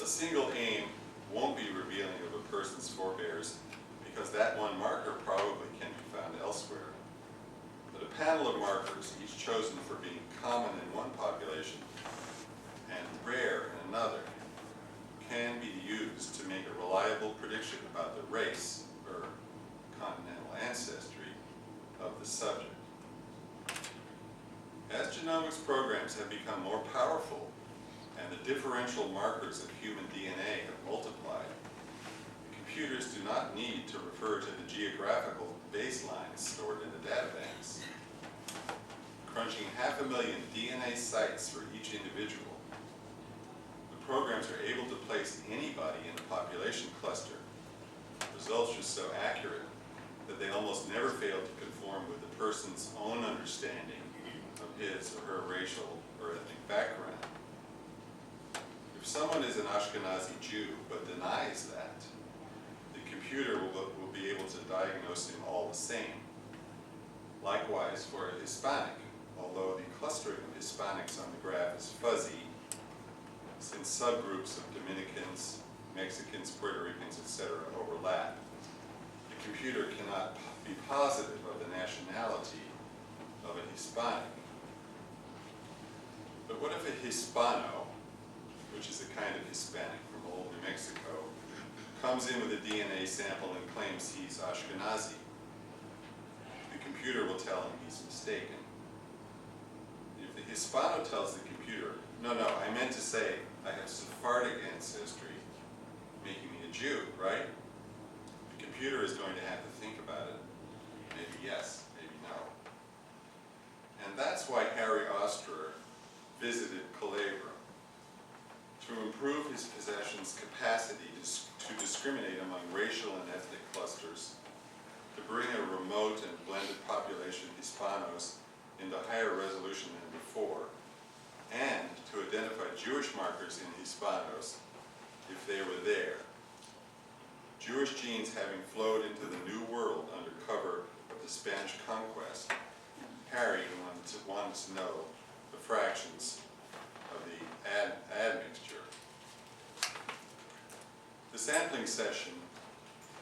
A single AIM won't be revealing of a person's forebears because that one marker probably can be found elsewhere. But a panel of markers, each chosen for being common in one population and rare in another, can be used to make a reliable prediction about the race or continental ancestry of the subject. As genomics programs have become more powerful and the differential markers of human DNA have multiplied, computers do not need to refer to the geographical baselines stored in the databanks. Crunching 500,000 DNA sites for each individual, the programs are able to place anybody in the population cluster. Results are so accurate that they almost never fail to conform with the person's own understanding of his or her racial or ethnic background. If someone is an Ashkenazi Jew but denies that, the computer will be able to diagnose him all the same. Likewise for a Hispanic, although the clustering of Hispanics on the graph is fuzzy, since subgroups of Dominicans, Mexicans, Puerto Ricans, etc. overlap, the computer cannot be positive of the nationality of a Hispanic. But what if a Hispano, which is a kind of Hispanic from old New Mexico, comes in with a DNA sample and claims he's Ashkenazi? The computer will tell him he's mistaken. If the Hispano tells the computer, no, I meant to say I have Sephardic ancestry, making me a Jew, right? The computer is going to have to think about it. Maybe yes, maybe no. And that's why Harry Ostrer visited Culebra, to improve his possession's capacity to discriminate among racial and ethnic clusters, to bring a remote and blended population of Hispanos into higher resolution than before, and to identify Jewish markers in Hispanos if they were there. Jewish genes having flowed into the New World under cover of the Spanish conquest, Harry wanted to know the fractions of the admixture. The sampling session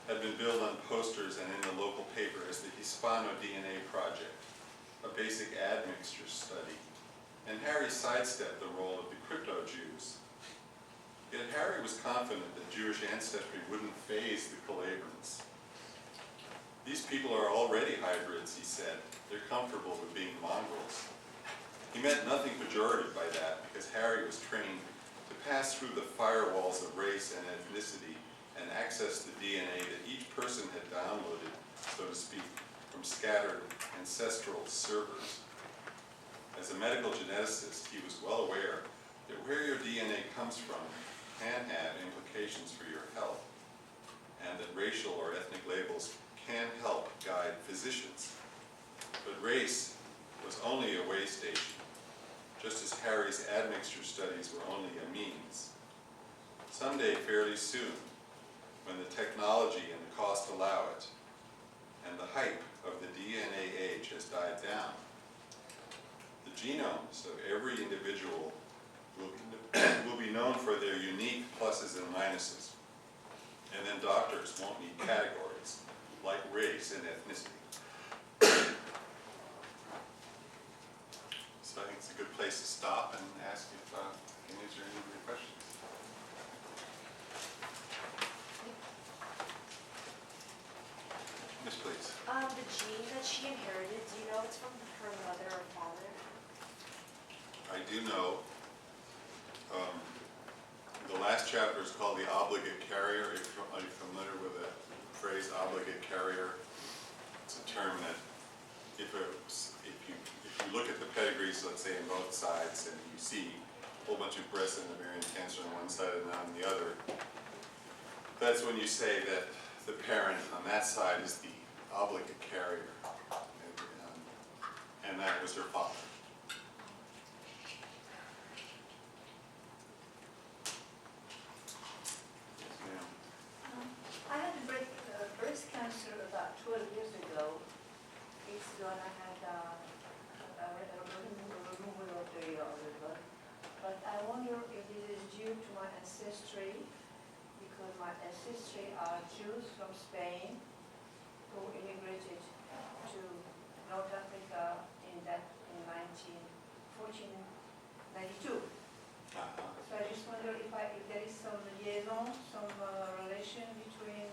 had been billed on posters and in the local paper as the Hispano DNA Project, a basic admixture study, and Harry sidestepped the role of the crypto-Jews. Yet Harry was confident that Jewish ancestry wouldn't faze the Calabrans. These people are already hybrids, he said. They're comfortable with being mongrels. He meant nothing pejorative by that, because Harry was trained to pass through the firewalls of race and ethnicity and access the DNA that each person had downloaded, so to speak, from scattered ancestral servers. As a medical geneticist, he was well aware that where your DNA comes from can have implications for your health, and that racial or ethnic labels can help guide physicians. But race was only a way station, just as Harry's admixture studies were only a means. Someday, fairly soon, when the technology and the cost allow it, and the hype of the DNA age has died down, the genomes of every individual will be known for their unique pluses and minuses, and then doctors won't need categories like race and ethnicity. So I think it's a good place to stop and ask if I can answer The gene that she inherited, do you know it's from her mother or father? I do know, the last chapter is called the obligate carrier. Are you familiar with the phrase obligate carrier? It's a term that if you look at the pedigrees, let's say on both sides, and you see a whole bunch of breast and ovarian cancer on one side and on the other, that's when you say that the parent on that side is the obligate carrier, and that was her father. Yes, ma'am. I had breast cancer about 12 years ago. It's when I had a removal of the liver. But I wonder if this is due to my ancestry, because my ancestry are Jews from Spain who immigrated to North Africa in 1492. So I just wonder if there is some liaison, some relation between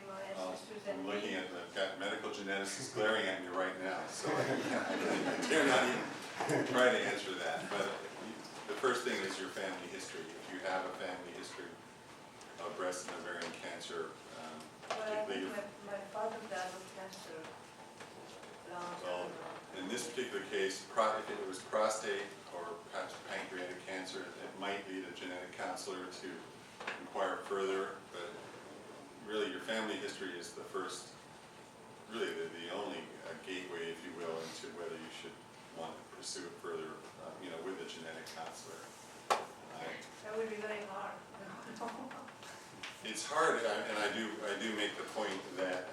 my ancestors and I'm me. looking at, I've got medical geneticists glaring at me right now, so I dare not even try to answer that. But the first thing is your family history. If you have a family history of breast and ovarian cancer, Well, I think particularly my father died of cancer long well, time ago. in this particular case, if it was prostate or perhaps pancreatic cancer, it might lead a genetic counselor to inquire further, but really your family history is the first, really the only gateway, if you will, into whether you should want to pursue it further, with a genetic counselor. That would be very hard. It's hard, and I do make the point that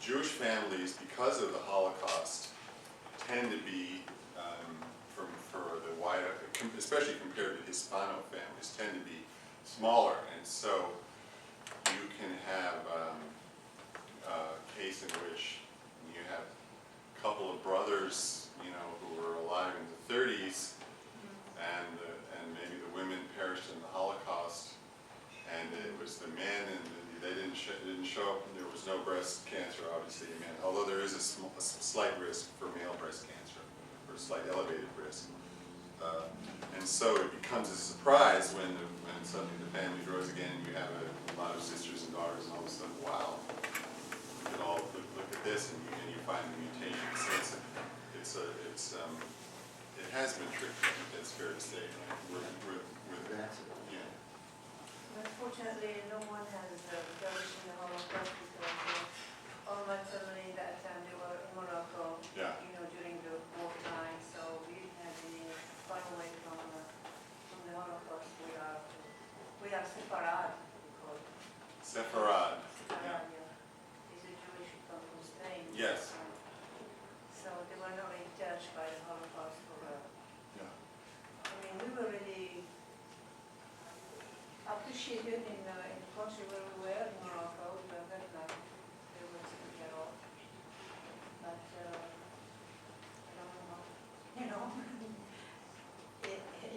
Jewish families, because of the Holocaust, tend to be, for the wider, especially compared to Hispano families, tend to be smaller, and so you can have a case in which you have a couple of brothers, who were alive in the 30s, and maybe the women perished in the Holocaust, and it was the men, and they didn't show up. There was no breast cancer, obviously, in men, although there is a slight risk for male breast cancer, or a slight elevated risk. And so it becomes a surprise when suddenly the family grows again, and you have a lot of sisters and daughters, and all of a sudden, wow, you can all look at this, and you find the mutation. So it has been tricky, I think that's fair to say, right? Yeah. Unfortunately, no one has perished in the Holocaust because all my family that time they were in Morocco, Yeah. During the wartime. So we didn't have any far away from the Holocaust. We are Sephardic, we call it. Sepharad. Sepharad, yeah. It's a Jewish people from Spain. Yes. So they were not really touched by the Holocaust. Yeah. I mean, we were really appreciated in the country where we were, in Morocco. We were very lucky. They were taken care of. But, I don't know,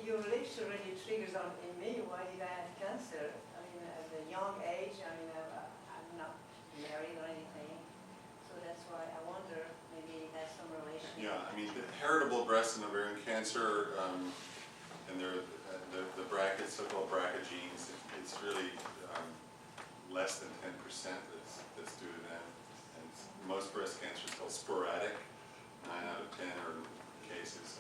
your lecture really triggers on in me, why did I have cancer? I mean, at a young age, I'm not married or anything. So that's why I wonder, maybe it has some relation. Yeah, I mean, the heritable breast and ovarian cancer, and the brackets, so-called BRCA genes, it's really less than 10% that's due to them. And most breast cancer is called sporadic, 9 out of 10 are cases.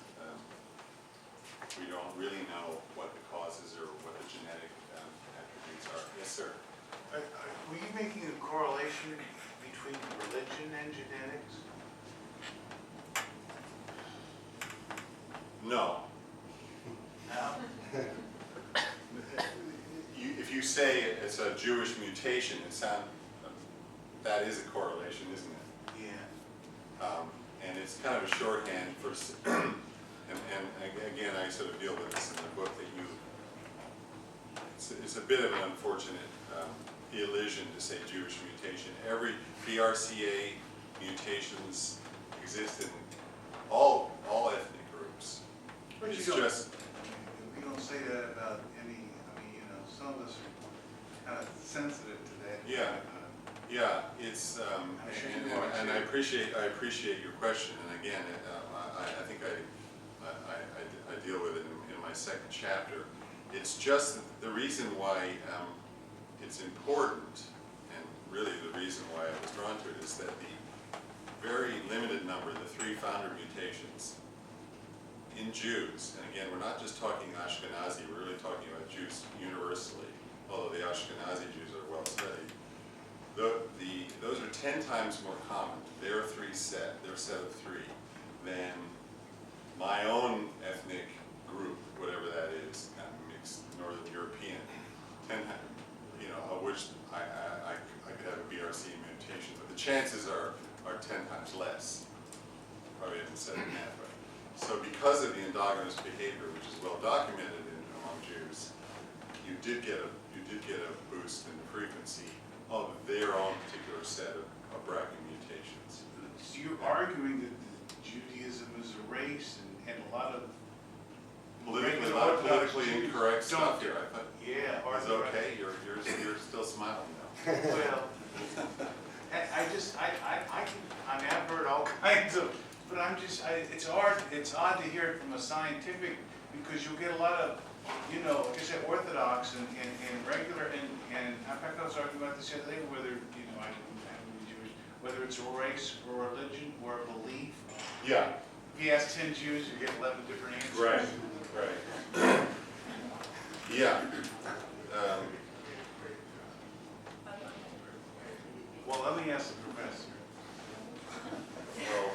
We don't really know what the causes or what the genetic attributes are. Yes, sir. Were you making a correlation between religion and genetics? No. No? If you say it's a Jewish mutation, that is a correlation, isn't it? Yeah. And it's kind of a shorthand for, and again, I sort of deal with this in the book that it's a bit of an unfortunate elision to say Jewish mutation. Every BRCA mutations exist in all ethnic groups. But It's you don't, just, we don't say that about any, some of us kind of sensitive to that. Yeah. Yeah, it's, and I appreciate your question, and again, I think I deal with it in my second chapter. It's just the reason why it's important, and really the reason why I was drawn to it, is that the very limited number, the 3 founder mutations in Jews, and again, we're not just talking Ashkenazi, we're really talking about Jews universally, although the Ashkenazi Jews are well studied. Those are 10 times more common, their set of 3, than my own ethnic group, whatever that is, kind of mixed Northern European, 10 times, you know, of which I could have a BRC mutation, but the chances are 10 times less. Probably haven't said it that way. So because of the endogenous behavior, which is well documented among Jews, you did get a boost in the frequency of their own particular set of BRCA mutations. So you're arguing that Judaism is a race and a lot of Politically incorrect stuff here. I thought, yeah, it's okay. You're still smiling now. Well, I mean, I've heard all kinds of, but it's odd to hear it from a scientific, because you'll get a lot of, you know, like I said, Orthodox and regular, and in fact, I was arguing about this the other day, whether, you know, I don't have to be Jewish, whether it's a race or a religion or a belief. Yeah. If you ask 10 Jews, you get 11 different answers. Right. Yeah. Well, let me ask the professor. Well,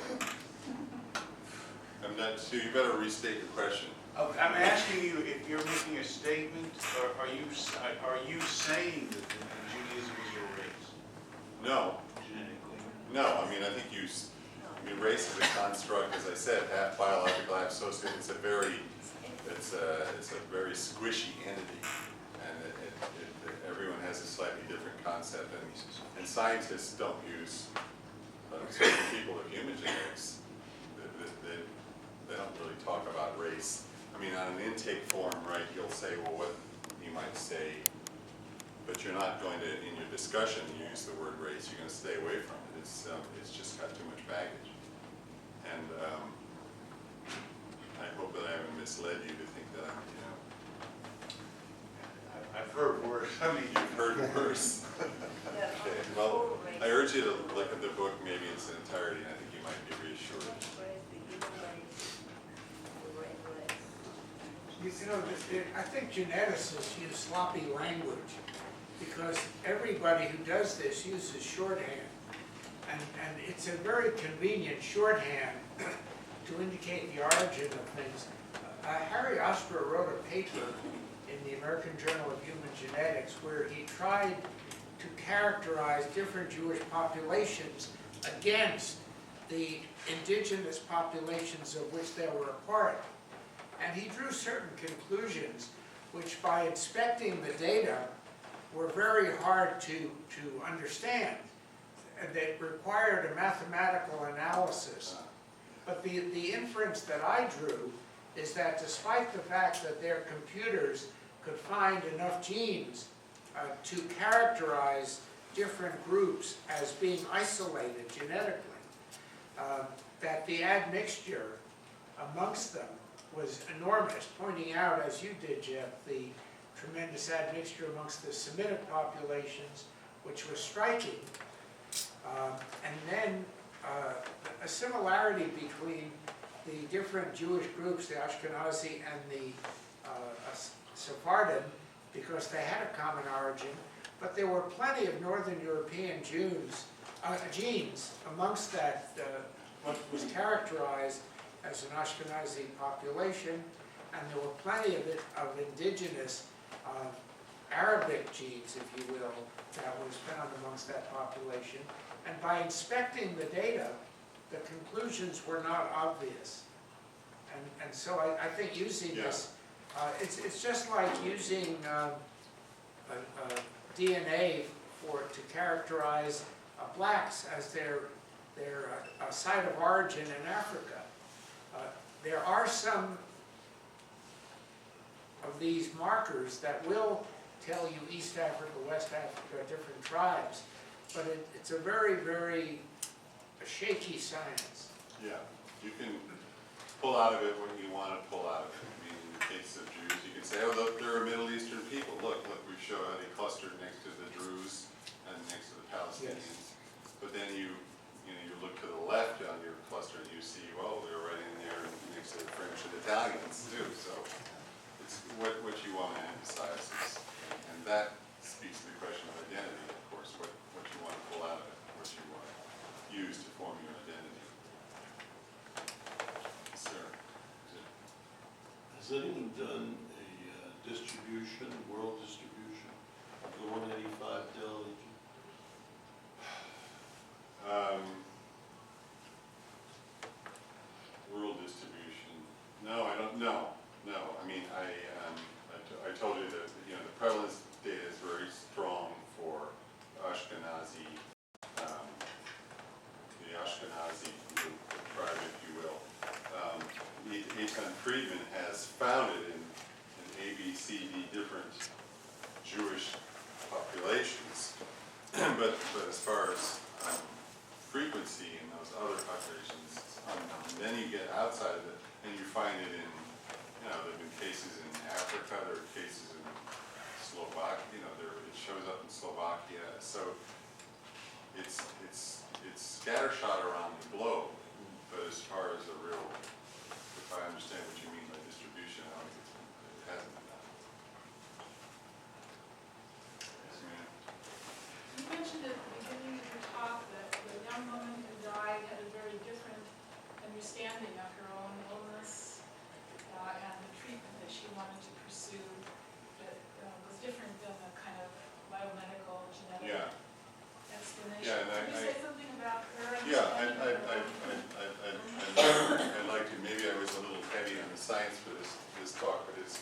I'm not. So you better restate your question. I'm asking you if you're making a statement, or are you saying that Judaism is a race? No. Genetically? No. I mean, I think race is a construct, as I said, half biological, half social. It's a very squishy entity, and everyone has a slightly different concept, and scientists don't use certain people of human genetics. They don't really talk about race. I mean, on an intake form, right, you'll say, well, what you might say, but you're not going to, in your discussion, use the word race. You're going to stay away from it. It's just got too much baggage. And I hope that I haven't misled you to think that I'm, you know. I've heard worse. I mean, You've heard worse. Okay, well, I urge you to look at the book maybe in its entirety, and I think you might be reassured. You know, I think geneticists use sloppy language because everybody who does this uses shorthand. And it's a very convenient shorthand to indicate the origin of things. Harry Ostrer wrote a paper in the American Journal of Human Genetics where he tried to characterize different Jewish populations against the indigenous populations of which they were a part. And he drew certain conclusions which, by inspecting the data, were very hard to understand. And they required a mathematical analysis. But the inference that I drew is that despite the fact that their computers could find enough genes to characterize different groups as being isolated genetically, that the admixture amongst them was enormous, pointing out, as you did, Jeff, the tremendous admixture amongst the Semitic populations, which was striking. And then a similarity between the different Jewish groups, the Ashkenazi and the Sephardim, because they had a common origin, but there were plenty of Northern European genes amongst that, what was characterized as an Ashkenazi population, and there were plenty of indigenous Arabic genes, if you will, that was found amongst that population. And by inspecting the data, the conclusions were not obvious. And so I think using this, it's just like using DNA to characterize blacks as their site of origin in Africa. There are some of these markers that will tell you East Africa, West Africa, different tribes, but it's a very, very shaky science. Yeah, you can pull out of it what you want to pull out of it. I mean, in the case of Jews, you can say, oh, look, there are Middle Eastern people. Look, we show how they clustered next to the Druze and next to the Palestinians. But then you look to the left on your cluster and you see, well, they're right in there next to the French and Italians too. So it's what you want to emphasize is, and that speaks to the question of identity, of course, what you want to pull out of it, what you want to use to form your identity. Sir? Has anyone done a distribution, world distribution of the 185 delegation? World distribution. No, I don't know. No, I mean, I told you that, the prevalence data is very strong for Ashkenazi, the Ashkenazi group, the tribe, if you will. Eitan Friedman has founded in A, B, C, D different Jewish populations, but as far as frequency in those other populations, it's unknown. Then you get outside of it, and you find it in, there have been cases in Africa, there are cases in Slovakia, it shows up in Slovakia. So it's scattershot around the globe, but as far as a real, if I understand what you mean by distribution, it hasn't been done. Yes, ma'am. You mentioned at the beginning of your talk that the young woman who died had a very different understanding of her own illness and the treatment that she wanted to pursue that was different than the kind of biomedical genetic Yeah. explanation. Yeah, and Can you say something about her? Yeah, I'd like to. Maybe I was a little heavy on the science for this talk, but it's,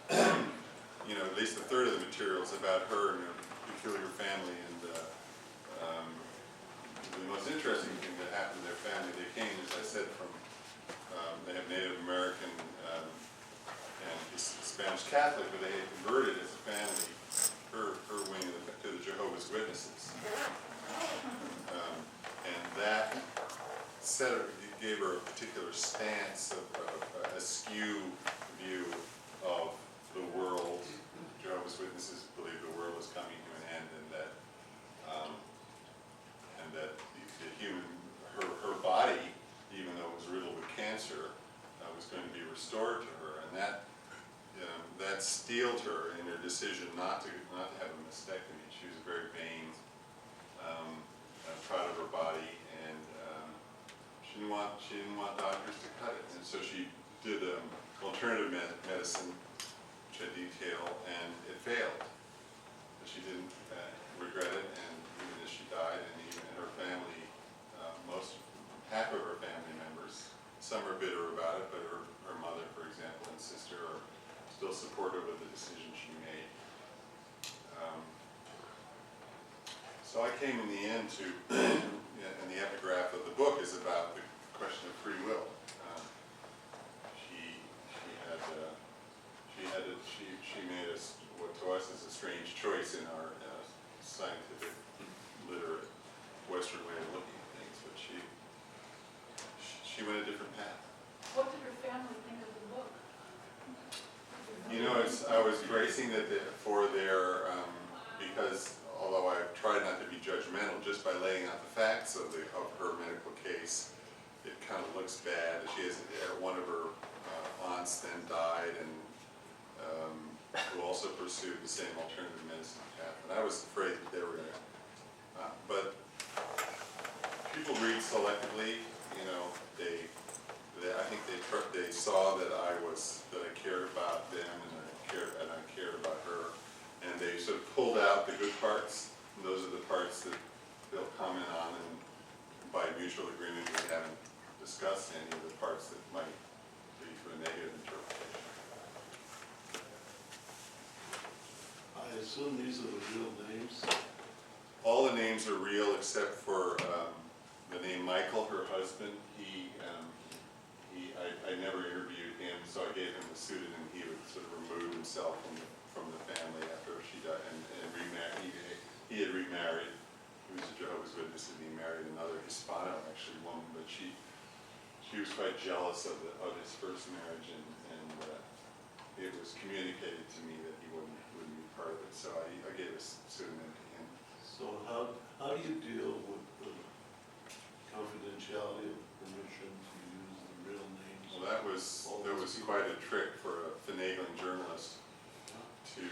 at least a third of the material is about her and her peculiar family. And the most interesting thing that happened to their family, they came, as I said, from, they have Native American and Spanish Catholic, but they had converted as a family, her wing to the Jehovah's Witnesses. And that gave her a particular stance of a skew view of the world. Jehovah's Witnesses believe the world is coming to an end, and that the human, her body, even though it was riddled with cancer, was going to be restored to her, and that steeled her in her decision not to have a mastectomy. She was very vain, proud of her body, and she didn't want doctors to cut it, and so she did alternative medicine, which I detail, and it failed. But she didn't regret it, and even as she died, and even her family, half of her family members, some are bitter about it, but her mother, for example, and sister are still supportive of the decision she made. So I came in the end to, and the epigraph of the book is about the question of free will. She made what to us is a strange choice in our scientific, literate, Western way of looking at things, but she went a different path. What did her family think of the book? I was bracing that for their, because although I tried not to be judgmental, just by laying out the facts of her medical case, it kind of looks bad. She has one of her aunts then died, and who also pursued the same alternative medicine path. And I was afraid that they were going to, but people read selectively. I think they saw that I cared about them, and I cared about her, and they sort of pulled out the good parts. And those are the parts that they'll comment on, and by mutual agreement, we haven't discussed any of the parts that might lead to a negative interpretation. I assume these are the real names? All the names are real except for the name Michael, her husband. I never interviewed him, so I gave him the pseudonym. He would sort of remove himself from the family after she died, and remarried. He had remarried. He was a Jehovah's Witness, and he married another Hispano, actually, woman, but she was quite jealous of his first marriage, and it was communicated to me that he wouldn't be part of it, so I gave a pseudonym to him. So how do you deal with the confidentiality of permission to use the real names? Well, that was quite a trick for a finagling journalist to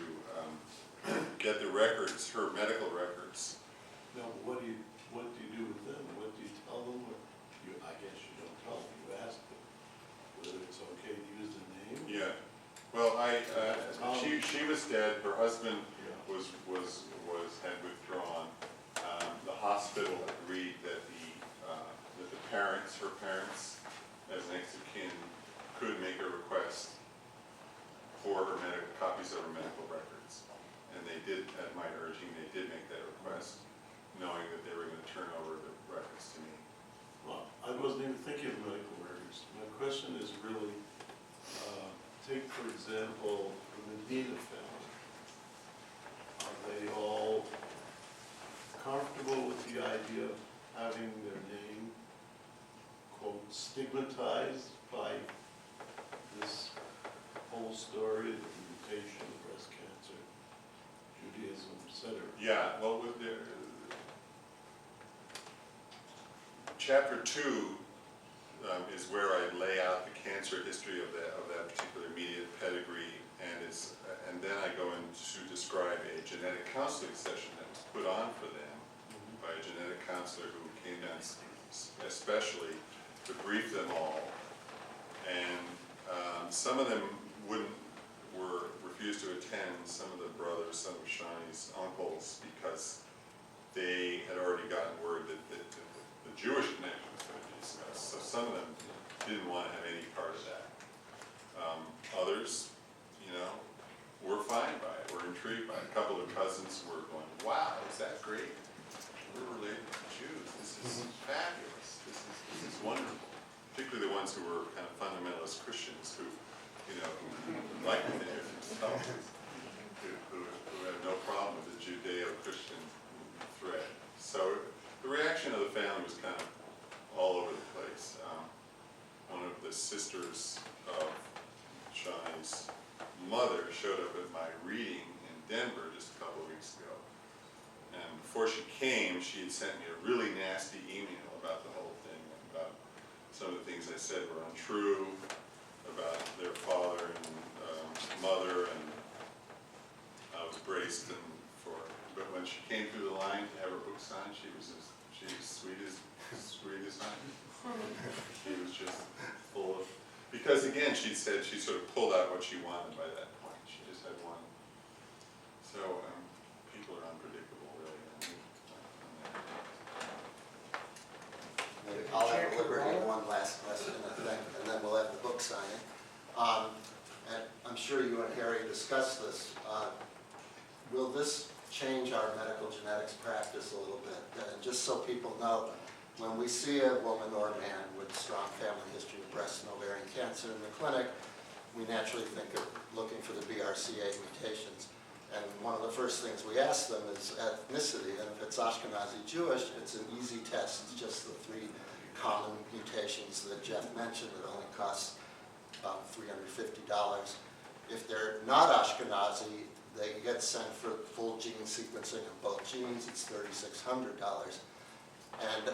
get the records, her medical records. Now, what do you do with them? What do you tell them? I guess you don't tell them, you ask them whether it's okay to use the name? Yeah. Well, she was dead. Her husband had withdrawn. The hospital agreed that her parents, as next of kin, could make a request for her copies of her medical records, and they did, at my urging, they did make that request, knowing that they were going to turn over the records to me. Well, I wasn't even thinking of medical records. My question is really, take for example, the Medina family. Are they all comfortable with the idea of having their name, quote, stigmatized by this whole story, the mutation, breast cancer, Judaism, etc.? Yeah, well, chapter 2 is where I lay out the cancer history of that particular immediate pedigree, and then I go in to describe a genetic counseling session that was put on for them by a genetic counselor who came down especially to brief them all, and some of them refused to attend. Some of the brothers, some of Shonnie's uncles, because they had already gotten word that the Jewish connection was going to be discussed. So some of them didn't want to have any part of that. Others, were fine by it, were intrigued by it. A couple of cousins were going, wow, is that great? We're related to Jews. This is fabulous. This is wonderful. Particularly the ones who were kind of fundamentalist Christians who liked the different stuff, who had no problem with the Judeo-Christian thread. So the reaction of the family was kind of all over the place. One of the sisters of Shonnie's mother showed up at my reading in Denver just a couple of weeks ago. And before she came, she had sent me a really nasty email about the whole thing, about some of the things I said were untrue, about their father and mother, and I was braced but when she came through the line to have her book signed, she was sweet as honey. She was just full of, because again, she said she sort of pulled out what she wanted by that point. She just had one. So people are unpredictable, really. Maybe I'll have a liberty of one last question, I think, and then we'll have the book signing. And I'm sure you and Harry discussed this. Will this change our medical genetics practice a little bit? And just so people know, when we see a woman or a man with strong family history of breast and ovarian cancer in the clinic, we naturally think of looking for the BRCA mutations. And one of the first things we ask them is ethnicity. And if it's Ashkenazi Jewish, it's an easy test. It's just the 3 common mutations that Jeff mentioned. It only costs about $350. If they're not Ashkenazi, they get sent for full gene sequencing of both genes. It's $3,600. And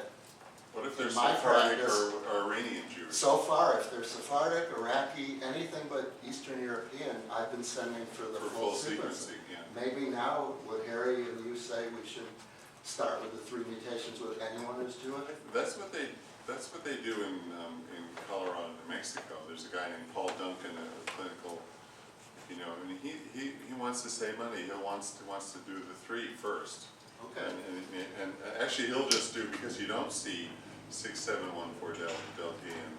what if they're in my Sephardic practice, or Iranian Jewish? so far, if they're Sephardic, Iraqi, anything but Eastern European, I've been sending for the full sequencing. Yeah. Maybe now, would Harry and you say we should start with the 3 mutations with anyone who's Jewish? That's what they do in Colorado, New Mexico. There's a guy named Paul Duncan, a clinical, and he wants to save money. He wants to do the 3 first. Okay. And actually, he'll just do, because you don't see 6714 delta and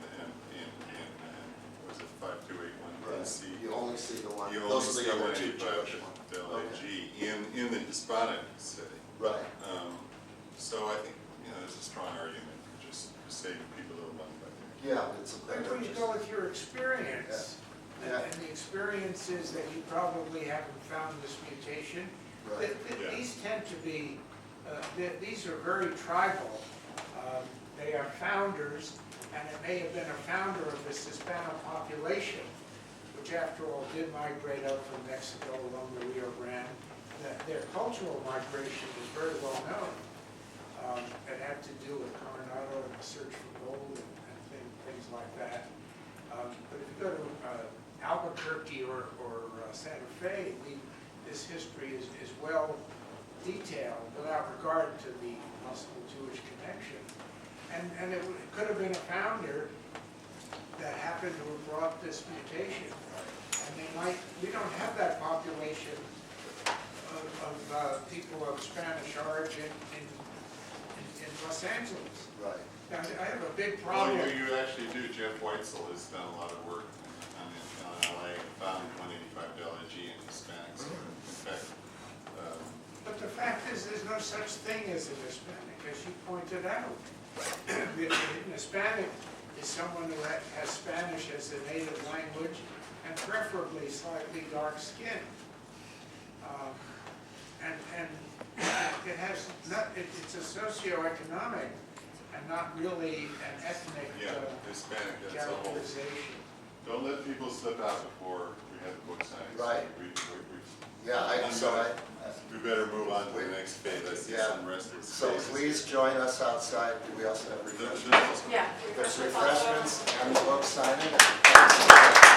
was it 5281 C? You only see the one. You only Those are see the other 2 Jewish 185 ones. delta Okay. G in the Hispanic setting. Right. So I think there's a strong argument for just saving people a little money by doing it. Yeah, it's a But better. when you go with your experience, Yeah. and the experience is that you probably haven't found this mutation, Right. Yeah. These tend to be, these are very tribal. They are founders, and it may have been a founder of this Hispano population, which after all did migrate up from Mexico along the Rio Grande. Their cultural migration is very well known. It had to do with Coronado and the search for gold and things like that. But if you go to Albuquerque or Santa Fe, this history is well detailed without regard to the possible Jewish connection. And it could have been a founder that happened to have brought this mutation. And we don't have that population of people of Spanish origin in Los Angeles. Right. Now, I have a big Well, problem. you actually do. Jeff Weitzel has done a lot of work on LA and found 185 G in Hispanics. In fact, But the fact is, there's no such thing as an Hispanic, as you pointed out. An Hispanic is someone who has Spanish as a native language and preferably slightly dark skin. And it has not, it's a socioeconomic and not really an ethnic Hispanic, that's a whole. characterization. Don't let people slip out before we have the book signing. Right. Yeah, So we better move on to the next phase. I see Yeah. some restless So faces. please join us outside. We also have refreshments. There's- Yeah. There's refreshments and the book signing.